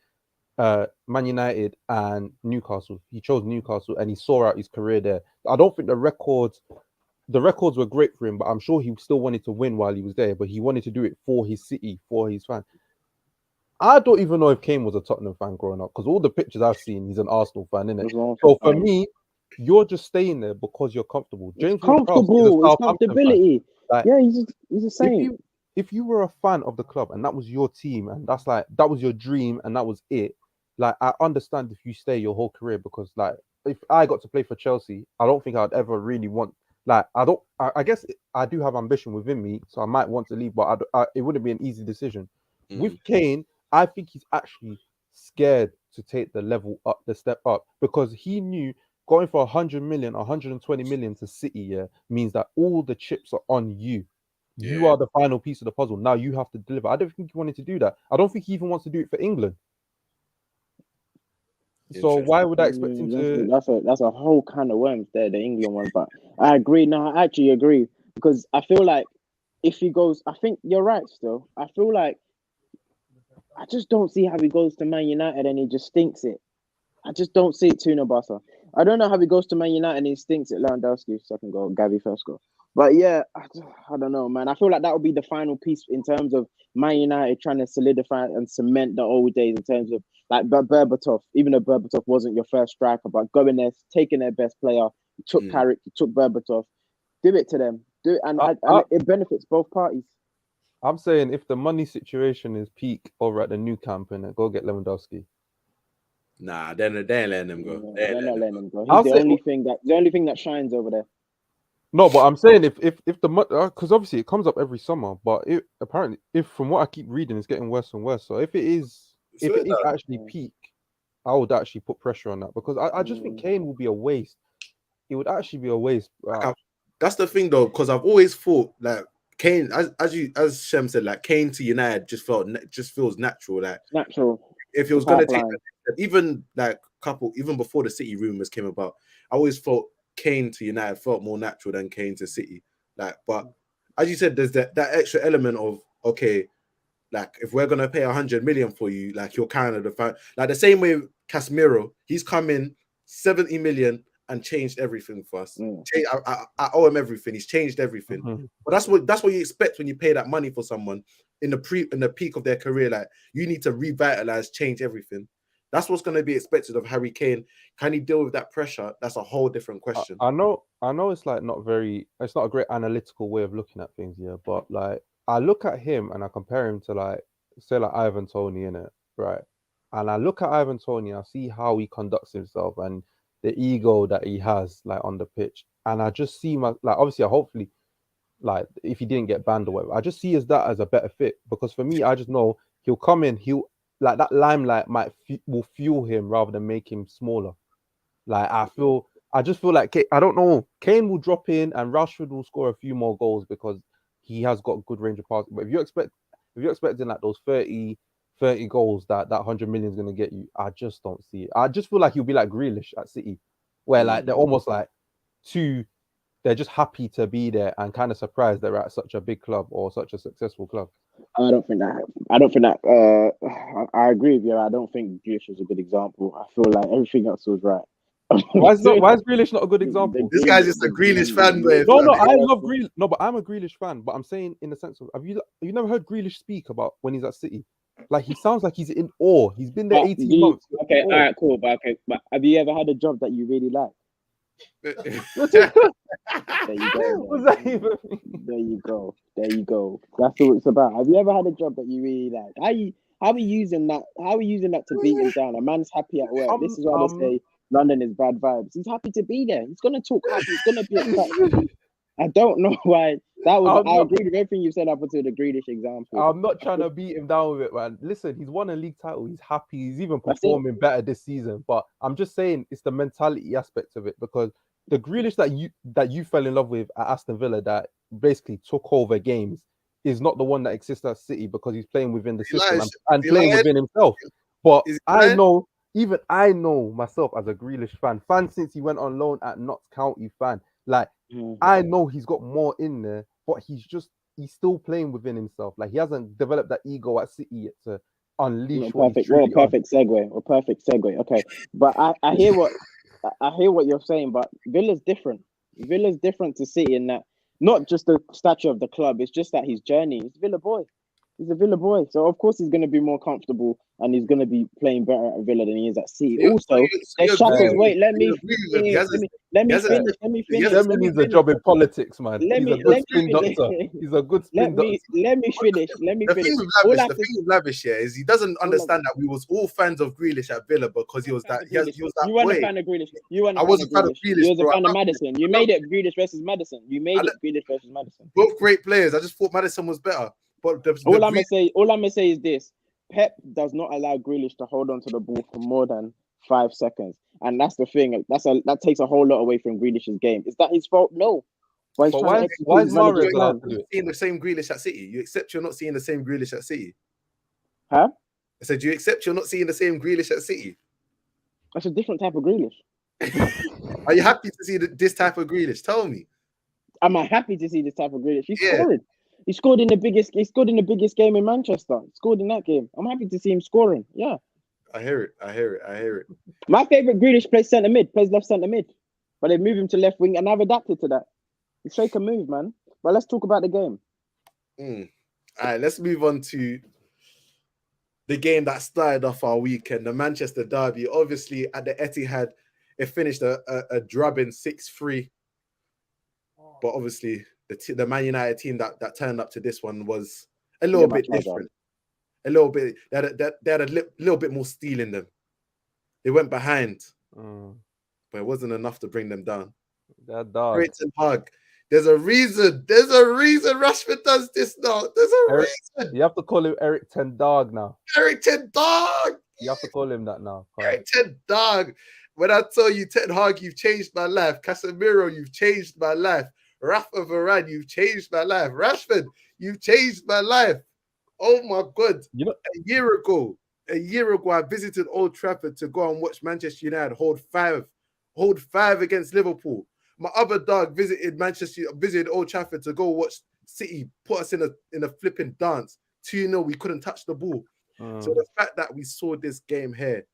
Man United and Newcastle. He chose Newcastle, and he saw out his career there. I don't think the records were great for him, but I'm sure he still wanted to win while he was there. But he wanted to do it for his city, for his fans. I don't even know if Kane was a Tottenham fan growing up, because all the pictures I've seen, he's an Arsenal fan, innit? So for me, you're just staying there because you're comfortable. James Comfortable. It's comfortability. Like, yeah, he's the same. If you were a fan of the club and that was your team and that's like that was your dream and that was it, like I understand if you stay your whole career, because like if I got to play for Chelsea, I don't think I'd ever really want, like I guess I do have ambition within me, so I might want to leave, but it wouldn't be an easy decision. With Kane, I think he's actually scared to take the step up, because he knew going for 100 million, 120 million to City, means that all the chips are on you. You are the final piece of the puzzle. Now you have to deliver. I don't think he wanted to do that. I don't think he even wants to do it for England. So why would I expect him to? That's a whole kind of worms there, the England one. But I agree. No, I actually agree, because I feel like if he goes, I think you're right. Still, I feel like I just don't see how he goes to Man United and he just stinks it. I just don't see it, Tuna Barca. I don't know how he goes to Man United and he stinks it. Lewandowski second goal, Gavi first goal. But yeah, I don't know, man. I feel like that would be the final piece in terms of Man United trying to solidify and cement the old days in terms of like Berbatov. Even though Berbatov wasn't your first striker, but going there, taking their best player, you took Carrick, you took Berbatov. Do it to them. Do it, and it benefits both parties. I'm saying if the money situation is peak over at the new camp, and go get Lewandowski. Nah, they're letting him go. Yeah, they're not letting him go. He's the only thing that shines over there. No, but I'm saying if the because obviously it comes up every summer, but apparently from what I keep reading, it's getting worse and worse. So if it is actually peak, I would actually put pressure on that, because I just think Kane will be a waste. It would actually be a waste. That's the thing though, because I've always thought like Kane, as Shem said, like Kane to United just feels natural. Like natural. If he was going to take even before the City rumors came about, I always thought Kane to United felt more natural than Kane to City. Like, but as you said, there's that extra element of, okay, like if we're gonna pay 100 million for you, like you're kind of the fan. Like the same way Casemiro, he's come in 70 million and changed everything for us. I owe him everything. He's changed everything. But that's what you expect when you pay that money for someone in the peak of their career. Like you need to revitalize, change everything. That's what's going to be expected of Harry Kane. Can he deal with that pressure? That's a whole different question. I know it's like it's not a great analytical way of looking at things, but like I look at him and I compare him to like say like Ivan Toney, innit, right? And I look at Ivan Toney, I see how he conducts himself and the ego that he has like on the pitch, and I just see obviously hopefully like if he didn't get banned or whatever, I just see that as a better fit, because for me I just know he'll come in, like that limelight will fuel him rather than make him smaller. Like I just feel like I don't know, Kane will drop in and Rashford will score a few more goals because he has got good range of passing. But if you're expecting like those 30 goals that 100 million is going to get you, I just don't see it. I just feel like he'll be like Grealish at City, where like they're almost like they're just happy to be there and kind of surprised they're at such a big club or such a successful club. I don't think that. I agree with you. I don't think Grealish was a good example. I feel like everything else was right. Why is Grealish not a good example? This guy's just a Grealish fanboy. No, I love Grealish. No, but I'm a Grealish fan. But I'm saying in the sense of, have you never heard Grealish speak about when he's at City? Like, he sounds like he's in awe. He's been there 18 months. Okay, all right, cool. But have you ever had a job that you really like? There you go. What's that even mean? There you go. That's all it's about. Have you ever had a job that you really like? How are we using that? How are we using that to beat him down? A man's happy at work. This is why they say London is bad vibes. He's happy to be there. He's gonna talk happy. He's gonna be excited. I don't know why. I agree with everything you said up until the Grealish example. I'm not trying to beat him down with it, man. Listen, he's won a league title. He's happy. He's even performing better this season. But I'm just saying it's the mentality aspect of it, because the Grealish that you fell in love with at Aston Villa, that basically took over games, is not the one that exists at City, because he's playing within the system and playing within himself. But I know myself as a Grealish fan since he went on loan at Notts County fan, like, I know he's got more in there, but he's still playing within himself. Like, he hasn't developed that ego at City yet to unleash. Perfect segue. Okay, but I hear what you're saying, but Villa's different. Villa's different to City in that, not just the stature of the club, it's just that his journey. He's Villa boy. He's a Villa boy, so of course he's going to be more comfortable and he's going to be playing better at Villa than he is at City. Wait, let me finish. He needs a job in politics, man. He's a good spin doctor. He's a good spin doctor. Let me finish. The thing with Lavish here is he doesn't understand that we was all fans of Grealish at Villa because he was that. He was that. You weren't a fan of Grealish. I wasn't a fan of Grealish. You was a fan of Maddison. You made it Grealish versus Maddison. Both great players. I just thought Maddison was better. But all I'm gonna say is this: Pep does not allow Grealish to hold on to the ball for more than 5 seconds, and that's the thing. That takes a whole lot away from Grealish's game. Is that his fault? No. But why is Mahrez allowed to do it? Seeing the same Grealish at City? You accept you're not seeing the same Grealish at City? Huh? I said, you accept you're not seeing the same Grealish at City? That's a different type of Grealish. Are you happy to see this type of Grealish? Tell me. Am I happy to see this type of Grealish? He scored. He scored in the biggest game in Manchester. He scored in that game. I'm happy to see him scoring. Yeah. I hear it. My favorite Grealish plays left centre mid. But they move him to left wing, and I've adapted to that. It's shake a move, man. But let's talk about the game. All right, let's move on to the game that started off our weekend, the Manchester derby. Obviously, at the Etihad, it finished a drubbing 6-3. But obviously, the Man United team that turned up to this one was a little bit different. A little bit. They had a little bit more steel in them. They went behind, but it wasn't enough to bring them down. That dog. Great and hug. There's a reason. Rashford does this now. There's a reason. You have to call him Eric Ten Dog now. Eric Ten Dog. You have to call him that now. Eric Ten Dog. When I tell you, Ten Hag, you've changed my life. Casemiro, you've changed my life. Rafa Varane, you've changed my life. Rashford, you've changed my life. Oh my God. A year ago, I visited Old Trafford to go and watch Manchester United hold five against Liverpool. My other dog visited Old Trafford to go watch City put us in a flipping dance. 2-0, we couldn't touch the ball. So the fact that we saw this game here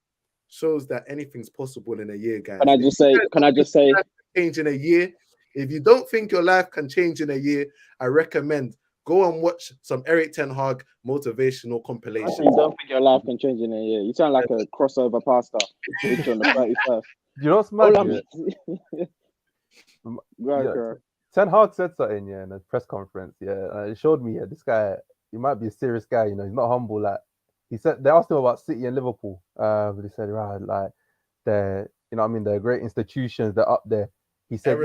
shows that anything's possible in a year, guys. Can I just say change in a year? If you don't think your life can change in a year, I recommend go and watch some Eric Ten Hag motivational compilations. You don't think your life can change in a year? You sound like a crossover pastor on the 31st. You know what's mad? Ten Hag said something in a press conference. It showed me this guy. He might be a serious guy. He's not humble. Like he said, they asked him about City and Liverpool. But he said, like they're they're great institutions. They're up there. He said,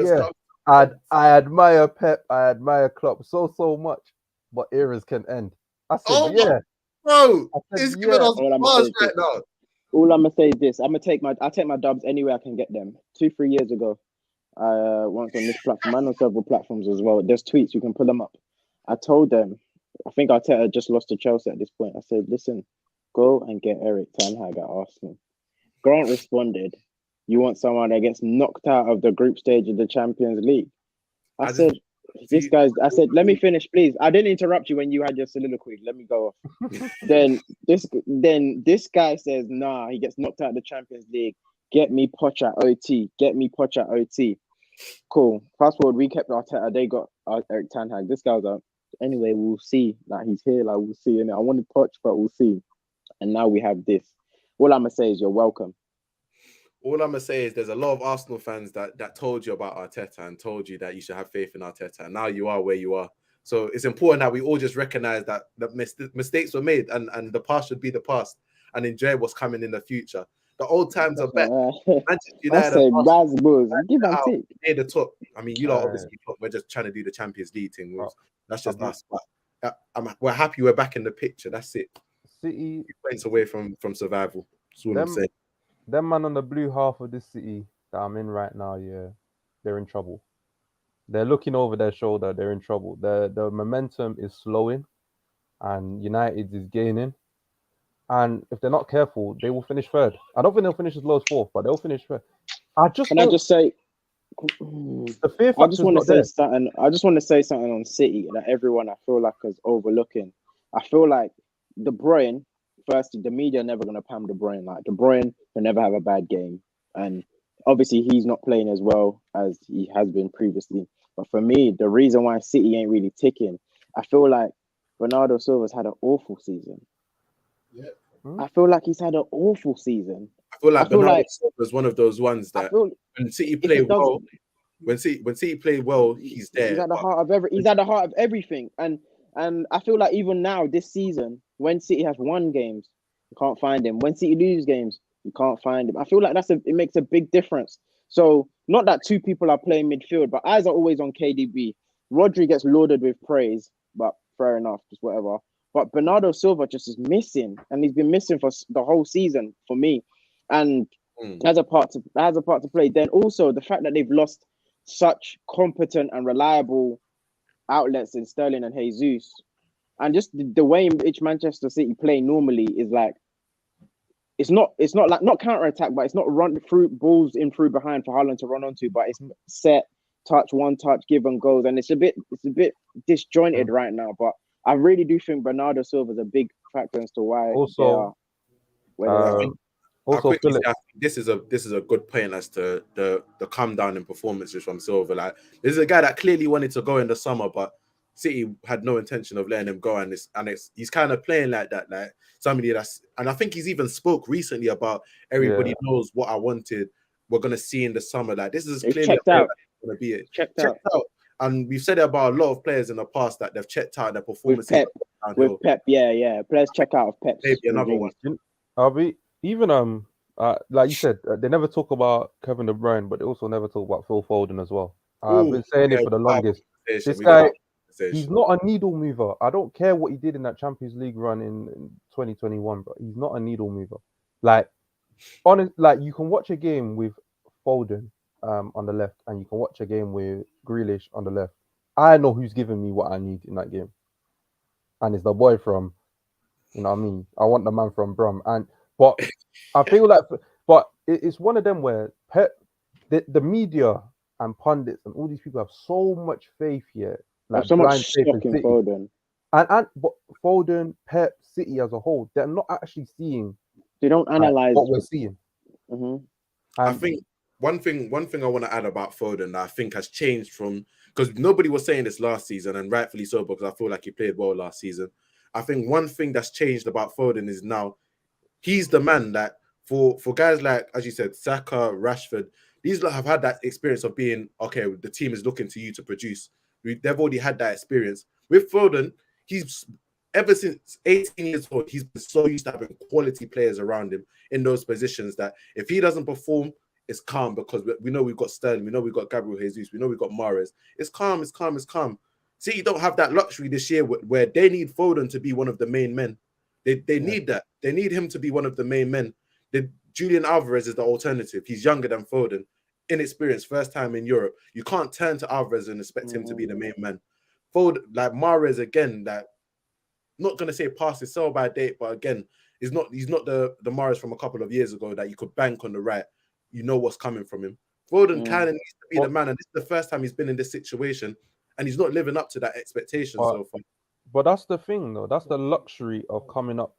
I admire Pep. I admire Klopp so much, but eras can end. I said, bro, he's giving us bars right now. All I'm gonna say is this: I take my dubs anywhere I can get them. 2-3 years ago, once on this platform and on several platforms as well. There's tweets, you can pull them up. I told them, I think Arteta just lost to Chelsea at this point. I said, listen, go and get Eric Ten Hag at Arsenal. Grant responded, you want someone that gets knocked out of the group stage of the Champions League? I said, let me finish, please. I didn't interrupt you when you had your soliloquy. Let me go off. then this guy says, nah, he gets knocked out of the Champions League. Get me Poch at OT. Get me Poch at OT. Cool. Fast forward, we kept Arteta. They got Eric Ten Hag. This guy's like, anyway, we'll see. Like, he's here. Like, we'll see. And I wanted Poch, but we'll see. And now we have this. All I'm gonna say is you're welcome. All I'm gonna say is there's a lot of Arsenal fans that told you about Arteta and told you that you should have faith in Arteta. And now you are where you are. So it's important that we all just recognize that mistakes were made and the past should be the past and enjoy what's coming in the future. The old times are back. Manchester United give and take. Near the top. I mean, you lot obviously we're just trying to do the Champions League thing. That's just us. But we're happy we're back in the picture. That's it. City 2 points away from survival. That's what I'm saying. Them man on the blue half of this City that I'm in right now, yeah, they're in trouble. They're looking over their shoulder. They're in trouble. The momentum is slowing, and United is gaining. And if they're not careful, they will finish third. I don't think they'll finish as low as fourth, but they'll finish third. I just say the fear factor. I just want to say something. I just want to say something on City that everyone I feel like is overlooking. I feel like De Bruyne. Firstly, the media are never going to pam De Bruyne. Like De Bruyne will never have a bad game, and obviously he's not playing as well as he has been previously. But for me, the reason why City ain't really ticking, I feel like Bernardo Silva's had an awful season. Yeah. I feel like he's had an awful season. I feel like Bernardo Silva was one of those ones that when City play well, when City play well, he's there. He's at the heart of he's at the heart of everything. And I feel like even now this season, when City has won games, you can't find him. When City lose games, you can't find him. I feel like it makes a big difference. So not that two people are playing midfield, but eyes are always on KDB. Rodri gets lauded with praise, but fair enough, just whatever. But Bernardo Silva just is missing, and he's been missing for the whole season for me, and has a part to play. Then also the fact that they've lost such competent and reliable outlets in Sterling and Jesus, and just the way in which Manchester City play normally is like it's not like not counter attack, but it's not run through balls in through behind for Haaland to run onto, but it's set touch, one touch, give and goes, and it's a bit disjointed right now. But I really do think Bernardo Silva is a big factor as to why also this is a good point as to the come down in performances from Silva. Like this is a guy that clearly wanted to go in the summer, but City had no intention of letting him go, and he's kind of playing like that, like somebody and I think he's even spoke recently about everybody knows what I wanted. We're gonna see in the summer. Like this is clearly a player that's gonna be it. Checked out. And we've said it about a lot of players in the past that they've checked out their performance. With Pep, yeah. Players check out of Pep. Maybe another one. I'll be even like you said, they never talk about Kevin De Bruyne, but they also never talk about Phil Foden as well. I've been saying it for the longest. This guy, he's not a needle mover. I don't care what he did in that Champions League run in 2021, but he's not a needle mover. Like, you can watch a game with Foden on the left, and you can watch a game with Grealish on the left. I know who's giving me what I need in that game, and it's the boy from, you know what I mean. I want the man from Brum, but I feel like, but it's one of them where the media and pundits and all these people have so much faith here, like so much stock in Foden, but Foden, Pep, City as a whole, they're not actually seeing. They don't analyze what we're seeing. Mm-hmm. I think one thing I want to add about Foden that I think has changed from, because nobody was saying this last season, and rightfully so, because I feel like he played well last season. I think one thing that's changed about Foden is now he's the man that for guys like, as you said, Saka, Rashford, these have had that experience of being, okay, the team is looking to you to produce. They've already had that experience. With Foden, he's ever since 18 years old, he's been so used to having quality players around him in those positions that if he doesn't perform, it's calm, because we know we've got Sterling, we know we've got Gabriel Jesus, we know we've got Mahrez. It's calm. City don't have that luxury this year where they need Foden to be one of the main men. They need that. They need him to be one of the main men. Julian Alvarez is the alternative. He's younger than Foden, inexperienced, first time in Europe. You can't turn to Alvarez and expect him to be the main man. Foden, like Mahrez again, that not gonna say past his sell by date, but again, he's not the Mahrez from a couple of years ago that you could bank on the right. You know what's coming from him. Foden kind of needs to be the man, and this is the first time he's been in this situation, and he's not living up to that expectation so far. But that's the thing, though. That's the luxury of coming up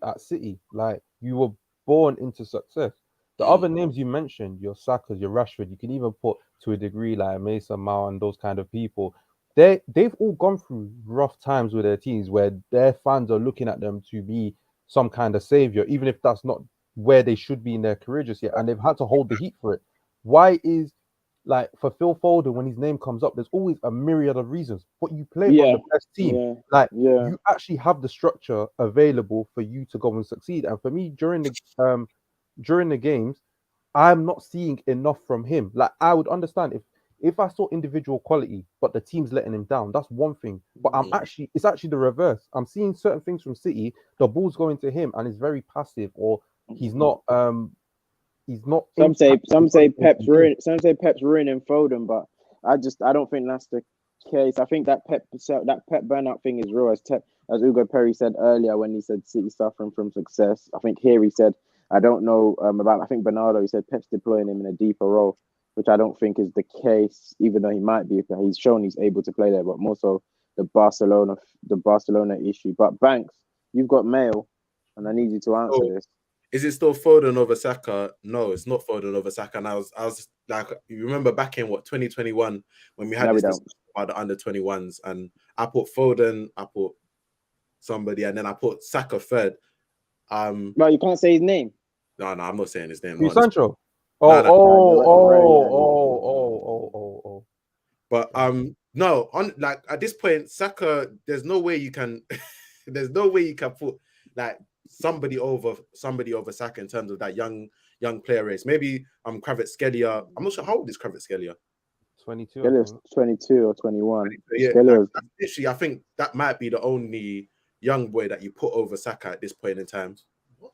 at City. Like, you were born into success. The other names you mentioned, your Sakas, your Rashford, you can even put to a degree like Mason Mount and those kind of people. They've all gone through rough times with their teams where their fans are looking at them to be some kind of savior, even if that's not where they should be in their career just yet, and they've had to hold the heat for it. Why is like for Phil Foden, when his name comes up, there's always a myriad of reasons. But you play on Yeah, the best team. yeah, Like yeah. you actually have the structure available for you to go and succeed. And for me, during the games, I'm not seeing enough from him. Like I would understand if I saw individual quality, but the team's letting him down, that's one thing. But it's actually the reverse. I'm seeing certain things from City, the ball's going to him and he's very passive, or he's not Some say impacting. Pep's ruining Foden, but I don't think that's the case. I think that Pep burnout thing is real, as Ugo Perry said earlier when he said City suffering from success. I think here he said, I don't know about, I think Bernardo, he said Pep's deploying him in a deeper role, which I don't think is the case, even though he might be. He's shown he's able to play there, but more so the Barcelona issue. But Banks, you've got mail, and I need you to answer Oh, this. is it still Foden over Saka? No, it's not Foden over Saka. And I was like, you remember back in 2021 when we had No, we this don't. discussion about the under 21s, and I put Foden, I put somebody, and then I put Saka third. But you can't say his name. No, I'm not saying his name. Who's not on this- Sancho? No, no. Oh. But no, on like at this point, Saka, there's no way you can put like somebody over Saka in terms of that young player race. Maybe Kvaratskhelia. I'm not sure how old is Kvaratskhelia. 22. Skelly's 22 or 21. Yeah, Skelly's- literally, I think that might be the only young boy that you put over Saka at this point in time. What?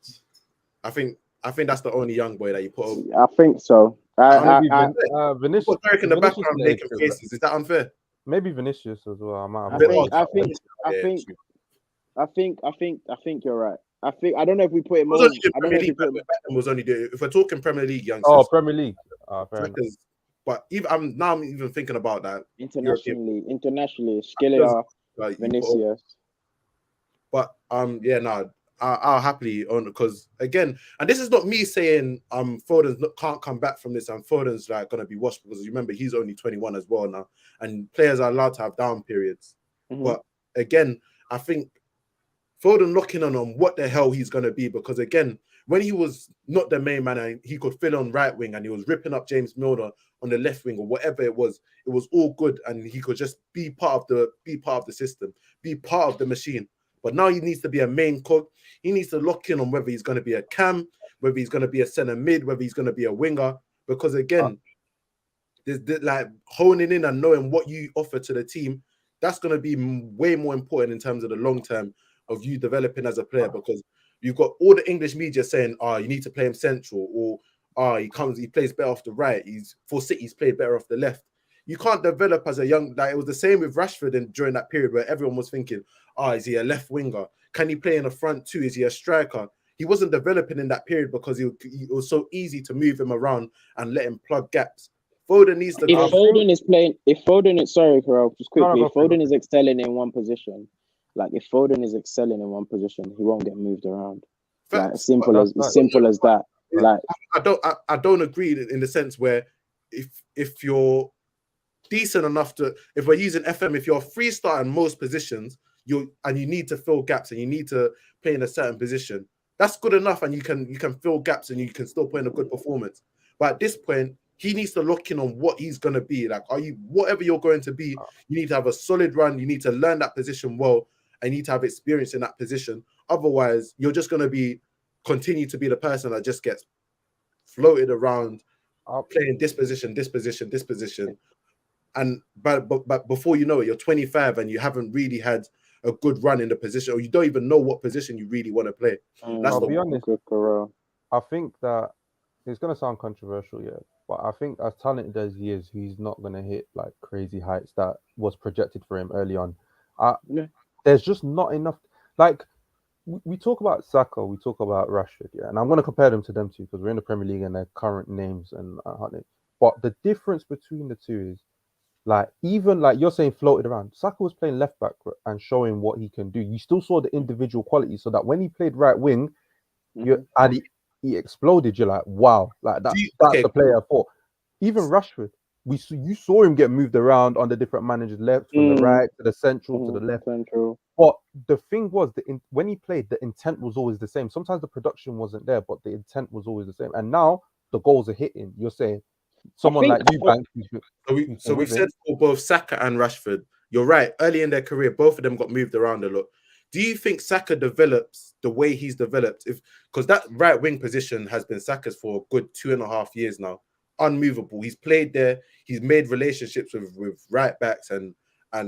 I think that's the only young boy that you put over. I think so. Vinicius. Put Derek in the Vinicius background is making age, faces. Is that unfair? Maybe Vinicius as well. I might have I think you're right. I don't know if we put him Was on. only in I don't know Premier if we League. put him. Beckham was only doing. If we're talking Premier League youngsters, Oh, Premier League. Fair enough. but even I'm even thinking about that Internationally, Skelly, like, Vinicius. But yeah, no, I'll happily own it because again, and this is not me saying Foden can't come back from this and Foden's like gonna be washed because you remember he's only 21 as well now, and players are allowed to have down periods. Mhm. But again, I think Foden looking on what the hell he's gonna be, because again, when he was not the main man and he could fill on right wing and he was ripping up James Milner on the left wing or whatever it was all good and he could just be part of the system, be part of the machine. But now he needs to be a main cook. He needs to lock in on whether he's going to be a cam, whether he's going to be a centre mid, whether he's going to be a winger. Because again, there's like honing in and knowing what you offer to the team. That's going to be way more important in terms of the long term of you developing as a player. Because you've got all the English media saying, you need to play him central, or he plays better off the right. For City, he's played better off the left. You can't develop as a young, like it was the same with Rashford during that period where everyone was thinking, is he a left winger? Can he play in the front too? Is he a striker? He wasn't developing in that period because it was so easy to move him around and let him plug gaps. Foden needs to. If Foden is playing, sorry, Carol, just quickly. No, if Foden is excelling in one position, he won't get moved around. Like as simple as that. Like I don't agree in the sense where if you're decent enough to, if we're using FM, if you're a free star in most positions, you need to fill gaps and you need to play in a certain position, that's good enough, and you can fill gaps and you can still put in a good performance. But at this point, he needs to lock in on what he's going to be. Like, whatever you're going to be, you need to have a solid run, you need to learn that position well, and you need to have experience in that position. Otherwise, you're just going to continue to be the person that just gets floated around, playing this position. And but before you know it, you're 25 and you haven't really had a good run in the position, or you don't even know what position you really want to play. I'll be honest. I think that it's going to sound controversial, yeah, but I think as talented as he is, he's not going to hit like crazy heights that was projected for him early on. There's just not enough. Like we talk about Saka, we talk about Rashford, yeah, and I'm going to compare them to them too because we're in the Premier League and their current names and but the difference between the two is, like, even like you're saying floated around, Saka was playing left back and showing what he can do. You still saw the individual qualities, so that when he played right wing, he exploded, you're like, wow, like that's the player I thought. Even Rashford, you saw him get moved around on the different managers' left, from the right to the central to the left. Central. But the thing was, when he played, the intent was always the same. Sometimes the production wasn't there, but the intent was always the same. And now the goals are hitting. You're saying someone like you, Banks. So we've said for both Saka and Rashford, you're right. Early in their career, both of them got moved around a lot. Do you think Saka develops the way he's developed? Because that right wing position has been Saka's for a good 2.5 years now, unmovable. He's played there. He's made relationships with right backs and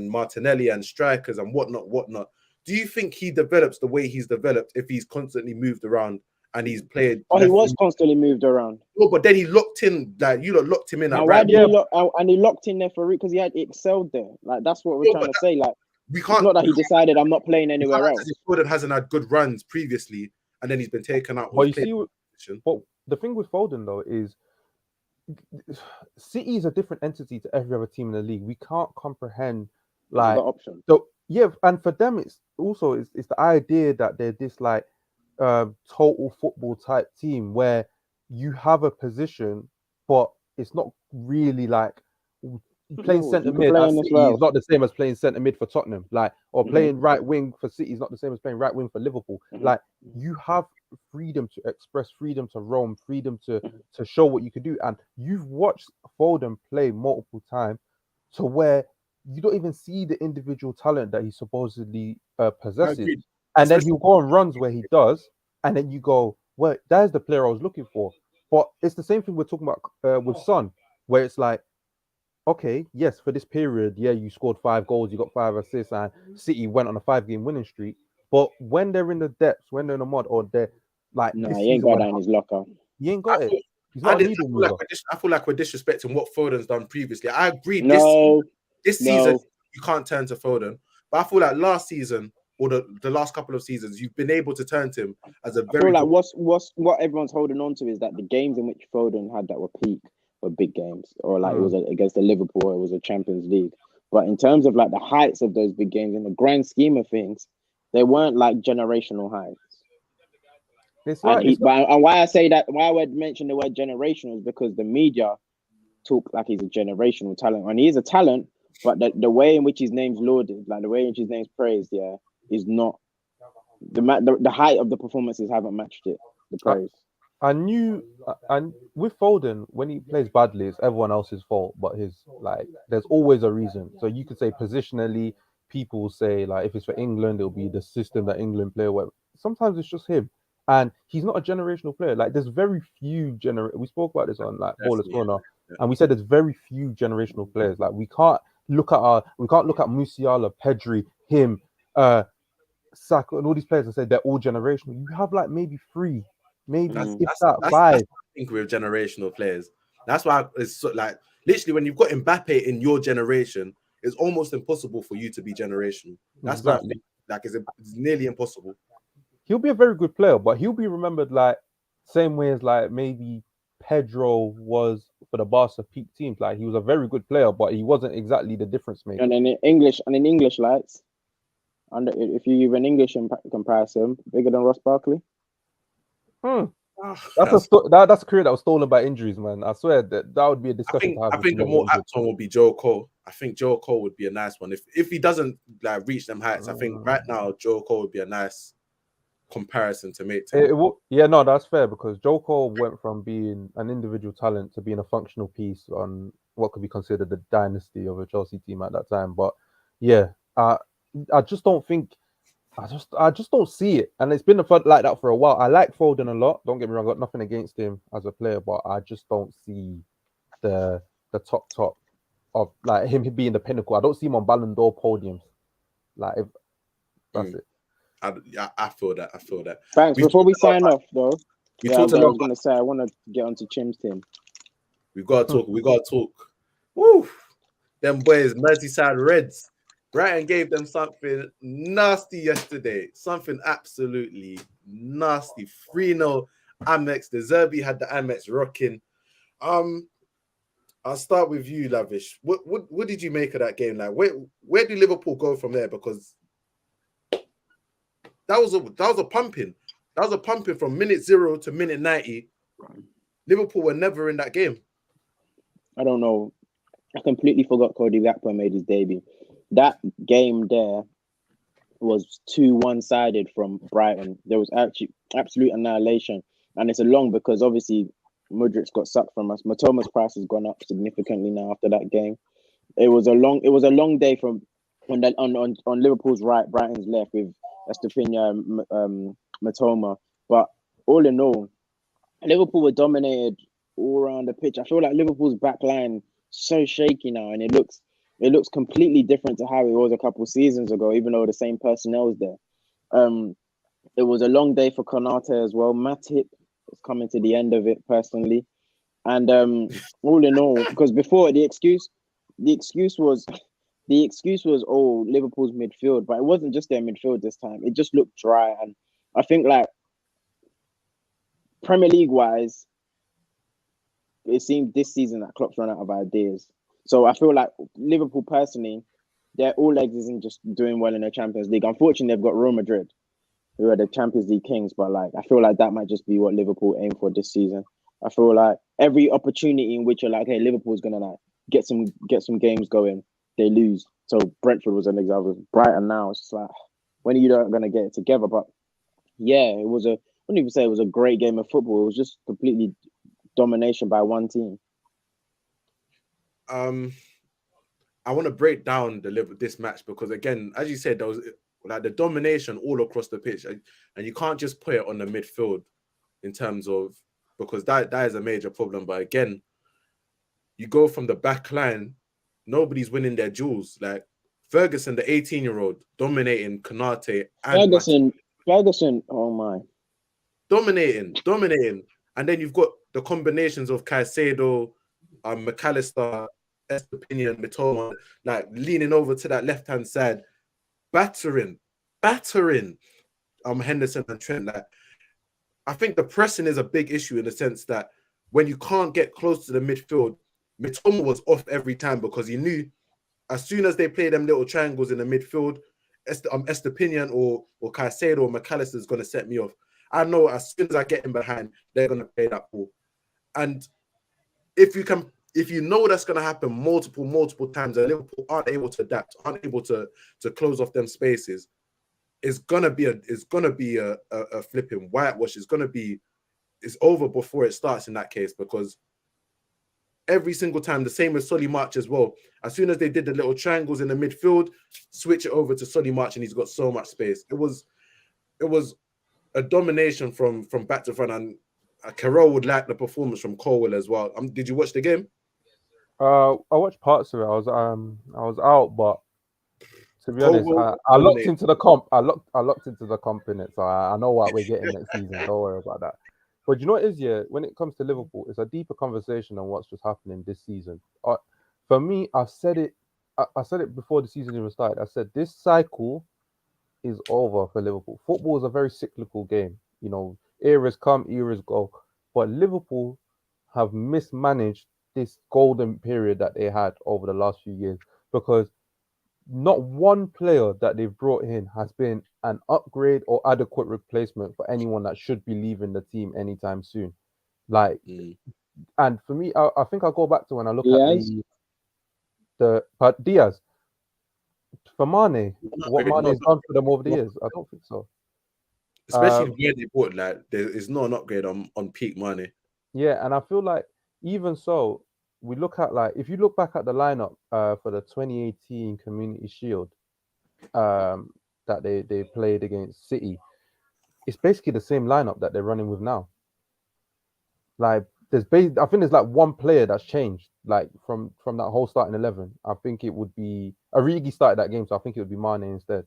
Martinelli and strikers and whatnot. Do you think he develops the way he's developed if he's constantly moved around and he's played? Oh, he was constantly moved around. No, but then he locked in, like you lot locked him in. Now, why did he lock? And he locked in there for it because he had excelled there. Like that's what we're trying to say. Like we can't. It's not that he decided I'm not playing anywhere else. Foden hasn't had good runs previously, and then he's been taken out. But you see, but the thing with Foden though is, City is a different entity to every other team in the league. We can't comprehend like the option. So yeah, and for them it's the idea that they're this like total football type team where you have a position, but it's not really like playing centre mid at City is not the same as playing centre mid for Tottenham, like, or playing right wing for City is not the same as playing right wing for Liverpool. Like you have freedom to express, freedom to roam, freedom to show what you can do, and you've watched Foden play multiple times to where you don't even see the individual talent that he supposedly possesses, and then he'll go on runs where he does, and then you go, well, that's the player I was looking for. But it's the same thing we're talking about with Son, where it's like, okay, yes, for this period, yeah, you scored 5 goals, you got 5 assists, and City went on a 5-game winning streak. But when they're in the depths, when they're in the mud, or they're like, no, he ain't got that in his locker. He ain't got it. I feel like we're disrespecting what Foden's done previously. I agree. This season, you can't turn to Foden. But I feel like last season, or the last couple of seasons, you've been able to turn to him as a very. I feel like what everyone's holding on to is that the games in which Foden had that were peak were big games, or like it was against the Liverpool, or it was a Champions League. But in terms of like the heights of those big games, in the grand scheme of things, they weren't like generational heights. And why I say that, why I would mention the word generational is because the media talk like he's a generational talent, and he is a talent, but the way in which his name's lauded, like the way in which his name's praised, is not the height of the performances haven't matched it. The praise. And with Foden, when he plays badly, it's everyone else's fault, but there's always a reason. So you could say positionally, people will say like if it's for England, it'll be the system that England play with. Sometimes it's just him. And he's not a generational player. Like there's very few we spoke about this on like Ballers Corner, and we said there's very few generational players. Like we can't look at Musiala, Pedri, him, Saka, and all these players and say they're all generational. You have like maybe 3, maybe that's 5. I think we're generational players. That's why it's so, like literally when you've got Mbappe in your generation, it's almost impossible for you to be generational. That's exactly. It's nearly impossible. He'll be a very good player, but he'll be remembered like same way as like maybe Pedro was for the Barca peak teams. Like he was a very good player, but he wasn't exactly the difference maker. And in English lights, if you use an English comparison, bigger than Ross Barkley. That's a career that was stolen by injuries, man. I swear that would be a discussion. I think the more apt one will be Joe Cole. I think Joe Cole would be a nice one if he doesn't like reach them heights. I think right now Joe Cole would be a nice comparison to make. That's fair because Joe Cole went from being an individual talent to being a functional piece on what could be considered the dynasty of a Chelsea team at that time. But I just don't think. I just don't see it, and it's been like that for a while. I like Foden a lot. Don't get me wrong; I've got nothing against him as a player, but I just don't see the top of like him being the pinnacle. I don't see him on Ballon d'Or podiums. Like that's it. I feel that. Thanks. Before we sign off, though, I was going to say I want to get onto Chim's team. We got to talk. Woo! Them boys, Merseyside Reds. Brighton gave them something nasty yesterday. Something absolutely nasty. 3-0 Amex. The Zerbi had the Amex rocking. I'll start with you, Lavish. What did you make of that game? Like, where do Liverpool go from there? Because that was a pumping. That was a pumping from minute 0 to minute 90. Liverpool were never in that game. I don't know. I completely forgot Cody Gakpo made his debut. That game there was too one-sided from Brighton. There was actually absolute annihilation, and it's a long because obviously Mudrik's got sucked from us. Matoma's price has gone up significantly now after that game. It was a long day from on Liverpool's right, Brighton's left with Estepina, Matoma. But all in all, Liverpool were dominated all around the pitch. I feel like Liverpool's back line so shaky now, and it looks completely different to how it was a couple of seasons ago, even though the same personnel is there. It was a long day for Konate as well. Matip is coming to the end of it personally. And all in all, because before the excuse was oh, Liverpool's midfield, but it wasn't just their midfield this time. It just looked dry, and I think like Premier League wise, it seemed this season that Klopp's run out of ideas. So I feel like Liverpool personally, their all eggs isn't just doing well in the Champions League. Unfortunately, they've got Real Madrid, who are the Champions League kings, but like I feel like that might just be what Liverpool aim for this season. I feel like every opportunity in which you're like, hey, Liverpool's gonna like get some games going, they lose. So Brentford was an example. Brighton now, it's just like when are you not gonna get it together? But yeah, I wouldn't even say it was a great game of football. It was just completely domination by one team. I want to break down this match because again, as you said, there was like the domination all across the pitch, and you can't just put it on the midfield in terms of because that is a major problem. But again, you go from the back line, nobody's winning their duels. Like Ferguson, the 18-year-old, dominating Konate and Ferguson, oh my. Dominating. And then you've got the combinations of Caicedo, McAllister, Estepinian, Mitoma, like leaning over to that left-hand side, battering Henderson and Trent. Like, I think the pressing is a big issue in the sense that when you can't get close to the midfield, Mitoma was off every time because he knew as soon as they play them little triangles in the midfield, Estepinian or Caicedo or McAllister is going to set me off. I know as soon as I get in behind, they're going to play that ball. And if you know that's going to happen multiple times, and Liverpool aren't able to adapt, aren't able to close off them spaces, it's gonna be a flipping whitewash. It's over before it starts in that case because every single time, the same as Solly March as well. As soon as they did the little triangles in the midfield, switch it over to Solly March and he's got so much space. It was a domination from back to front, and Carroll would like the performance from Colwell as well. Did you watch the game? I watched parts of it. I was out, but to be honest, I looked into the comp. I looked into the comp in it, so I know what we're getting next season. Don't worry about that. But you know what it is, yeah, when it comes to Liverpool, it's a deeper conversation than what's just happening this season. For me, I said it before the season even started. I said this cycle is over for Liverpool. Football is a very cyclical game. You know, eras come, eras go. But Liverpool have mismanaged this golden period that they had over the last few years because not one player that they've brought in has been an upgrade or adequate replacement for anyone that should be leaving the team anytime soon. Like, and for me, I think I'll go back to when I look at Diaz. For Mane, what Mane has done for them over the years, I don't think so. Especially where they bought, like, there is not an upgrade on peak Mane. Yeah, and I feel like even so, we look at like if you look back at the lineup for the 2018 Community Shield that they played against City, it's basically the same lineup that they're running with now. Like I think there's like one player that's changed, like from that whole starting 11. I think it would be Origi started that game, so I think it would be Mane instead.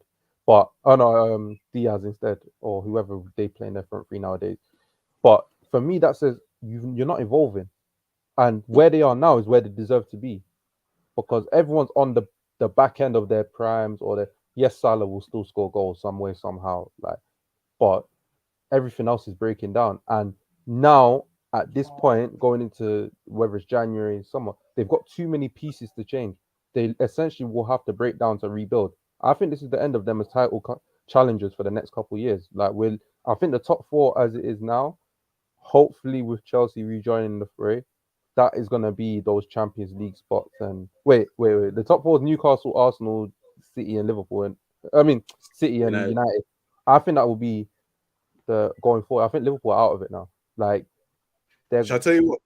But Diaz instead, or whoever they play in their front three nowadays. But for me, that says you're not evolving. And where they are now is where they deserve to be. Because everyone's on the back end of their primes, or yes, Salah will still score goals some way, somehow. But everything else is breaking down. And now, at this point, going into whether it's January, summer, they've got too many pieces to change. They essentially will have to break down to rebuild. I think this is the end of them as title challengers for the next couple of years. Like, we're I think the top four as it is now, hopefully with Chelsea rejoining the fray, that is gonna be those Champions League spots. And wait. The top four is Newcastle, Arsenal, City, and Liverpool. And I mean City and United. United. I think that will be the going forward. I think Liverpool are out of it now. Like they're Shall I tell you what?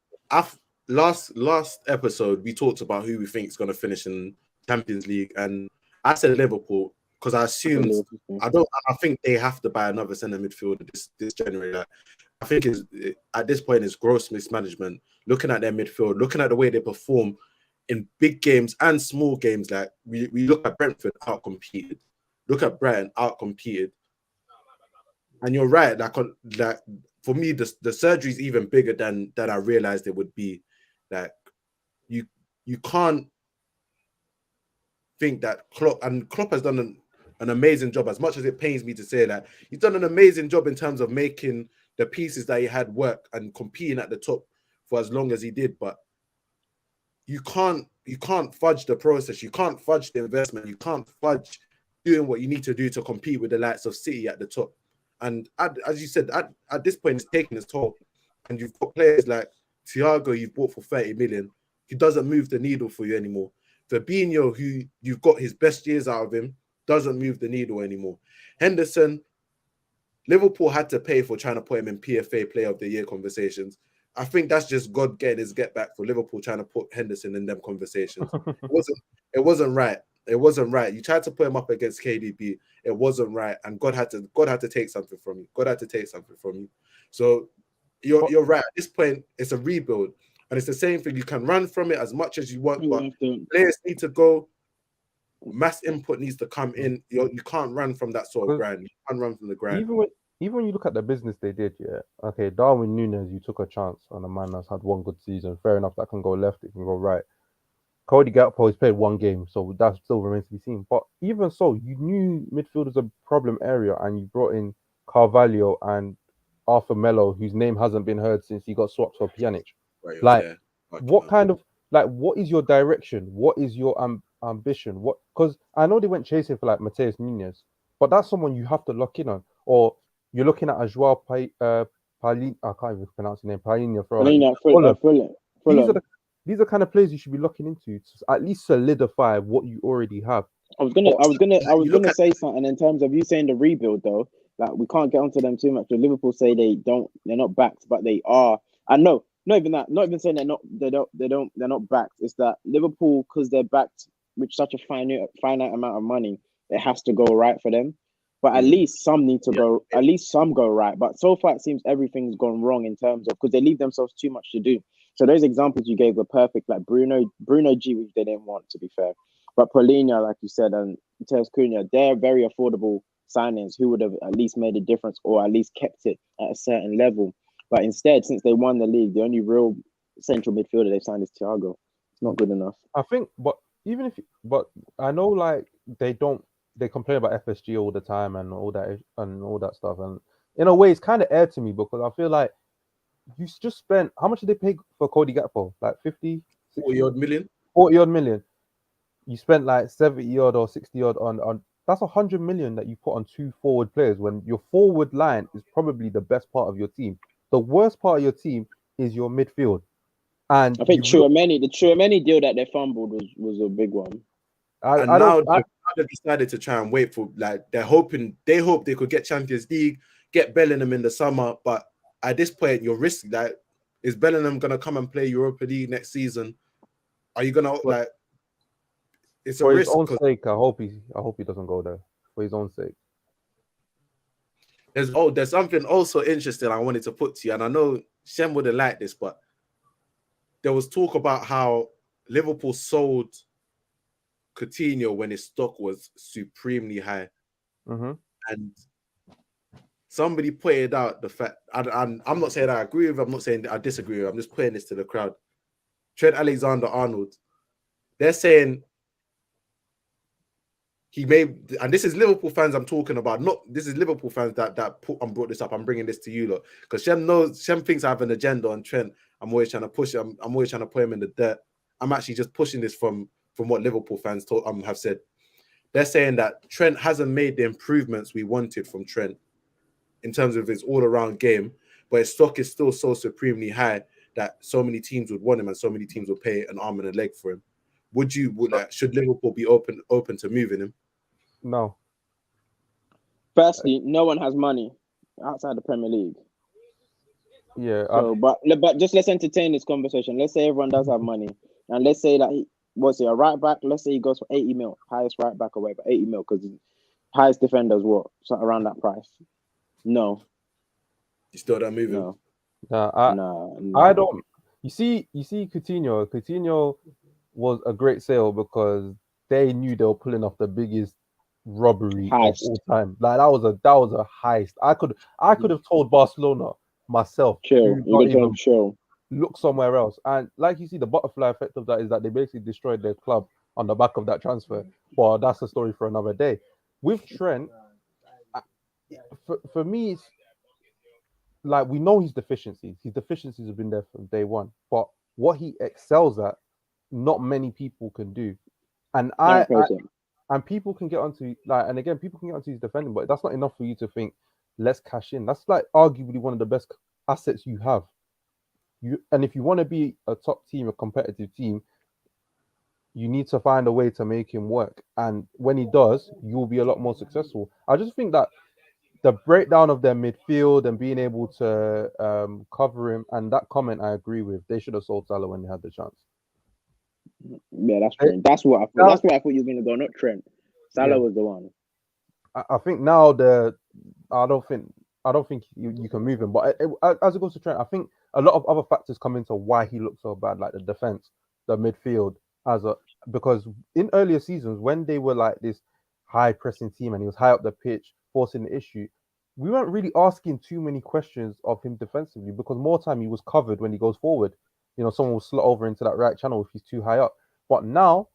Last episode we talked about who we think is going to finish in Champions League, and I said Liverpool because I assumed I think they have to buy another centre midfielder this January. Like, I think at this point it's gross mismanagement. Looking at their midfield, looking at the way they perform in big games and small games. Like we look at Brentford outcompeted, look at Brighton outcompeted, and you're right. Like for me, the surgery is even bigger than I realized it would be. Like you can't think that Klopp has done an amazing job. As much as it pains me to say that, he's done an amazing job in terms of making the pieces that he had work and competing at the top for as long as he did. But you can't fudge the process. You can't fudge the investment. You can't fudge doing what you need to do to compete with the likes of City at the top. And as you said, at this point, it's taking its toll. And you've got players like Thiago you've bought for 30 million. He doesn't move the needle for you anymore. Fabinho, who you've got his best years out of him, doesn't move the needle anymore. Henderson, Liverpool had to pay for trying to put him in PFA Player of the Year conversations. I think that's just God getting his get back for Liverpool trying to put Henderson in them conversations. It wasn't right. It wasn't right. You tried to put him up against KDB. It wasn't right, and God had to take something from you. God had to take something from you. So you're right. At this point, it's a rebuild, and it's the same thing. You can run from it as much as you want, but players need to go. Mass input needs to come in. You can't run from that sort of grind. You can't run from the grind. Even when you look at the business they did, yeah. Okay, Darwin Núñez, you took a chance on a man that's had one good season. Fair enough, that can go left, it can go right. Cody Gakpo has played one game, so that still remains to be seen. But even so, you knew midfield was a problem area, and you brought in Carvalho and Arthur Melo, whose name hasn't been heard since he got swapped for Pjanic. Right, what is your direction? What is your ambition? Because I know they went chasing for like Mateus Nunes, but that's someone you have to lock in on. Or you're looking at a Joao Palhinha, I can't even pronounce his name, Palhinha from Fulham. These are kind of players you should be looking into to at least solidify what you already have. I was gonna say something in terms of you saying the rebuild though. Like we can't get onto them too much. Liverpool say they're not backed, but they are. I know, not even that. Not even saying they're not backed. It's that Liverpool, because they're backed with such a finite amount of money, it has to go right for them. But at least some need to go. At least some go right. But so far, it seems everything's gone wrong in terms of because they leave themselves too much to do. So those examples you gave were perfect. Like Bruno G, which they didn't want, to be fair. But Paulinho, like you said, and Mateus Cunha, they're very affordable signings who would have at least made a difference or at least kept it at a certain level. But instead, since they won the league, the only real central midfielder they've signed is Thiago. It's not good enough. I think, but I know like they complain about FSG all the time and all that stuff. And in a way, it's kind of air to me because I feel like you just spent, how much did they pay for Cody Gakpo? Like 50, 60? 40 odd million. 40 odd million. You spent like 70 odd or 60 odd on that's 100 million that you put on two forward players when your forward line is probably the best part of your team. The worst part of your team is your midfield. And I think the Tchouaméni deal that they fumbled was a big one. They've decided to try and wait for, like, they hope they could get Champions League, get Bellingham in the summer, but at this point you're risking that. Is Bellingham gonna come and play Europa League next season? Are you gonna like? It's a risk. For his own sake, I hope he doesn't go there. For his own sake. There's something also interesting I wanted to put to you, and I know Shem wouldn't like this, but there was talk about how Liverpool sold Coutinho when his stock was supremely high, and somebody pointed out the fact, and I'm not saying I agree with, I'm not saying I disagree with, I'm just putting this to the crowd. Trent Alexander-Arnold, they're saying he made, and this is Liverpool fans I'm talking about, this is Liverpool fans that brought this up. I'm bringing this to you lot because Shem thinks I have an agenda on Trent. I'm always trying to push him. I'm always trying to put him in the dirt. I'm actually just pushing this from what Liverpool fans have said. They're saying that Trent hasn't made the improvements we wanted from Trent. in terms of his all-around game, but his stock is still so supremely high that so many teams would want him and so many teams would pay an arm and a leg for him. Should Liverpool be open to moving him? No. Firstly, no one has money outside the Premier League. Yeah. So, but just let's entertain this conversation. Let's say everyone does have money, and let's say that what's he, a right back? Let's say he goes for 80 mil, highest right back or whatever, 80 mil, because highest defender is what? So around that price. No. You still don't move him? No. No, I don't. You see, Coutinho. Coutinho was a great sale because they knew they were pulling off the biggest robbery Heist. of all time. Like that was a heist. I could have told Barcelona myself. Chill. do You not can tell even him chill. look somewhere else. And like you see, the butterfly effect of that is that they basically destroyed their club on the back of that transfer. But that's a story for another day. With Trent, for me, it's like we know his deficiencies. His deficiencies have been there from day one. But what he excels at, not many people can do. And and people can get onto people can get onto his defending, but that's not enough for you to think, let's cash in. That's like arguably one of the best assets you have. And if you want to be a top team, a competitive team, you need to find a way to make him work. And when he does, you'll be a lot more successful. I just think that the breakdown of their midfield and being able to cover him, and that comment I agree with. They should have sold Salah when they had the chance. Yeah, that's true. That's what I thought. That's where I thought you were going to go, not Trent. Salah was the one. I think now I don't think you can move him. But as it goes to Trent, I think a lot of other factors come into why he looks so bad, like the defense, the midfield, because in earlier seasons when they were like this high pressing team and he was high up the pitch, forcing the issue, we weren't really asking too many questions of him defensively because more time he was covered when he goes forward. You know, someone will slot over into that right channel if he's too high up. But now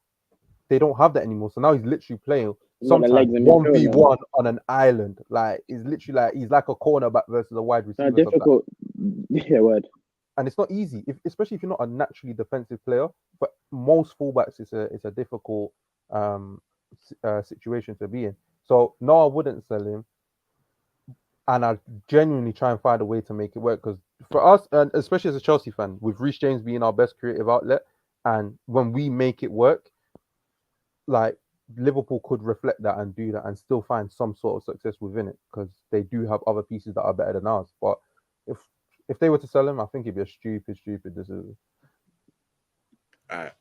they don't have that anymore. So now he's literally playing sometimes 1v1 on an island. Like it's literally like he's like a cornerback versus a wide receiver. Difficult. Yeah, word. And it's not easy, especially if you're not a naturally defensive player. But most fullbacks, it's a difficult situation to be in. So no, I wouldn't sell him. And I genuinely try and find a way to make it work because for us, and especially as a Chelsea fan, with Reece James being our best creative outlet, and when we make it work, like Liverpool could reflect that and do that and still find some sort of success within it because they do have other pieces that are better than ours. But if they were to sell him, I think it'd be a stupid decision. All right,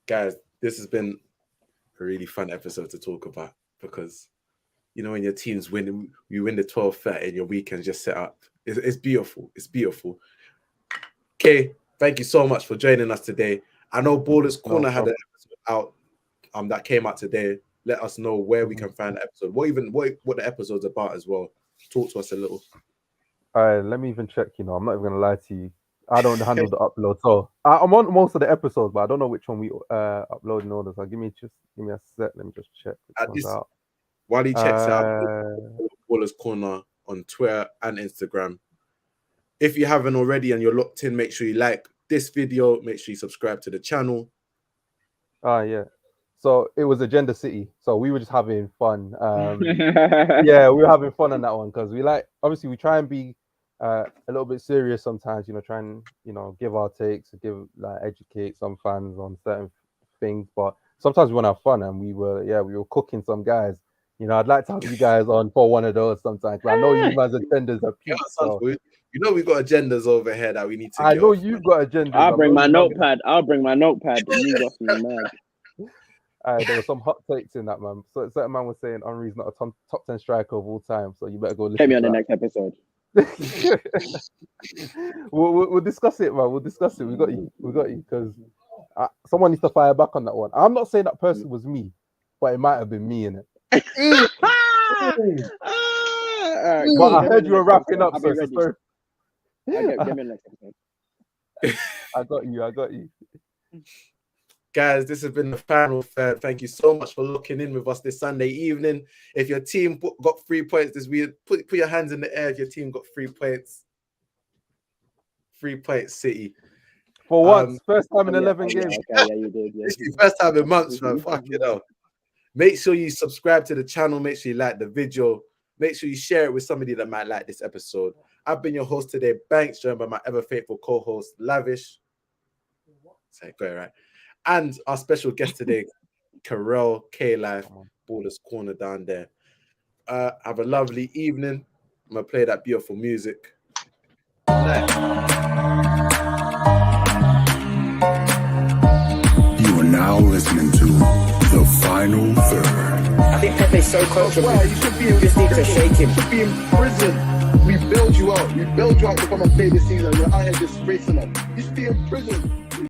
guys, this has been a really fun episode to talk about because you know when your teams win, you win the 12-30 and your weekends just set up. It's beautiful. It's beautiful. Okay, thank you so much for joining us today. I know Ballers Corner had an episode out that came out today. Let us know where we can find the episode. What the episode's about as well. Talk to us a little. All right, let me even check. You know, I'm not even gonna lie to you. I don't handle the upload, so I'm on most of the episodes, but I don't know which one we upload in order. So give me a sec. Let me just check. While he checks out, Ballers Corner on Twitter and Instagram. If you haven't already and you're locked in, make sure you like this video. Make sure you subscribe to the channel. Yeah. So it was Agenda City. So we were just having fun. Yeah, we were having fun on that one because obviously we try and be a little bit serious sometimes, you know, try and, you know, give our takes, educate some fans on certain things. But sometimes we want to have fun and we were cooking some guys. You know, I'd like to have you guys on for one of those sometimes. I know you guys' agendas are peak. So. You know, we've got agendas over here that we need to I know you've got agendas. I'll bring my notepad. You got me mad. There were some hot takes in that, man. So a certain man was saying Henry's not a top 10 striker of all time, so you better go listen. Get me on the next episode. we'll discuss it, man. We'll discuss it. We got you because someone needs to fire back on that one. I'm not saying that person was me, but it might have been me in it. But I heard you were wrapping up, so it's sorry. Get me on the next episode. I got you. Guys, this has been the final third. Thank you so much for looking in with us this Sunday evening. If your team got 3 points this week, put your hands in the air if your team got 3 points. 3 points, City. For once, first time in 11 games. Okay, yeah, you did. Yeah. This is the first time in months, man. Fuck it up. Make sure you subscribe to the channel. Make sure you like the video. Make sure you share it with somebody that might like this episode. I've been your host today, Banks, joined by my ever faithful co-host, Lavish. Say it, go right. And our special guest today, Karel K-Life, Ballers Corner down there. Have a lovely evening. I'm going to play that beautiful music. You are now listening to The Final Third. I think Pepe's so comfortable. Wow, you should be in just need to shake him. You should be in prison. We build you out. We build you out to come and play this season. You're out here disgracing us. You should be in prison.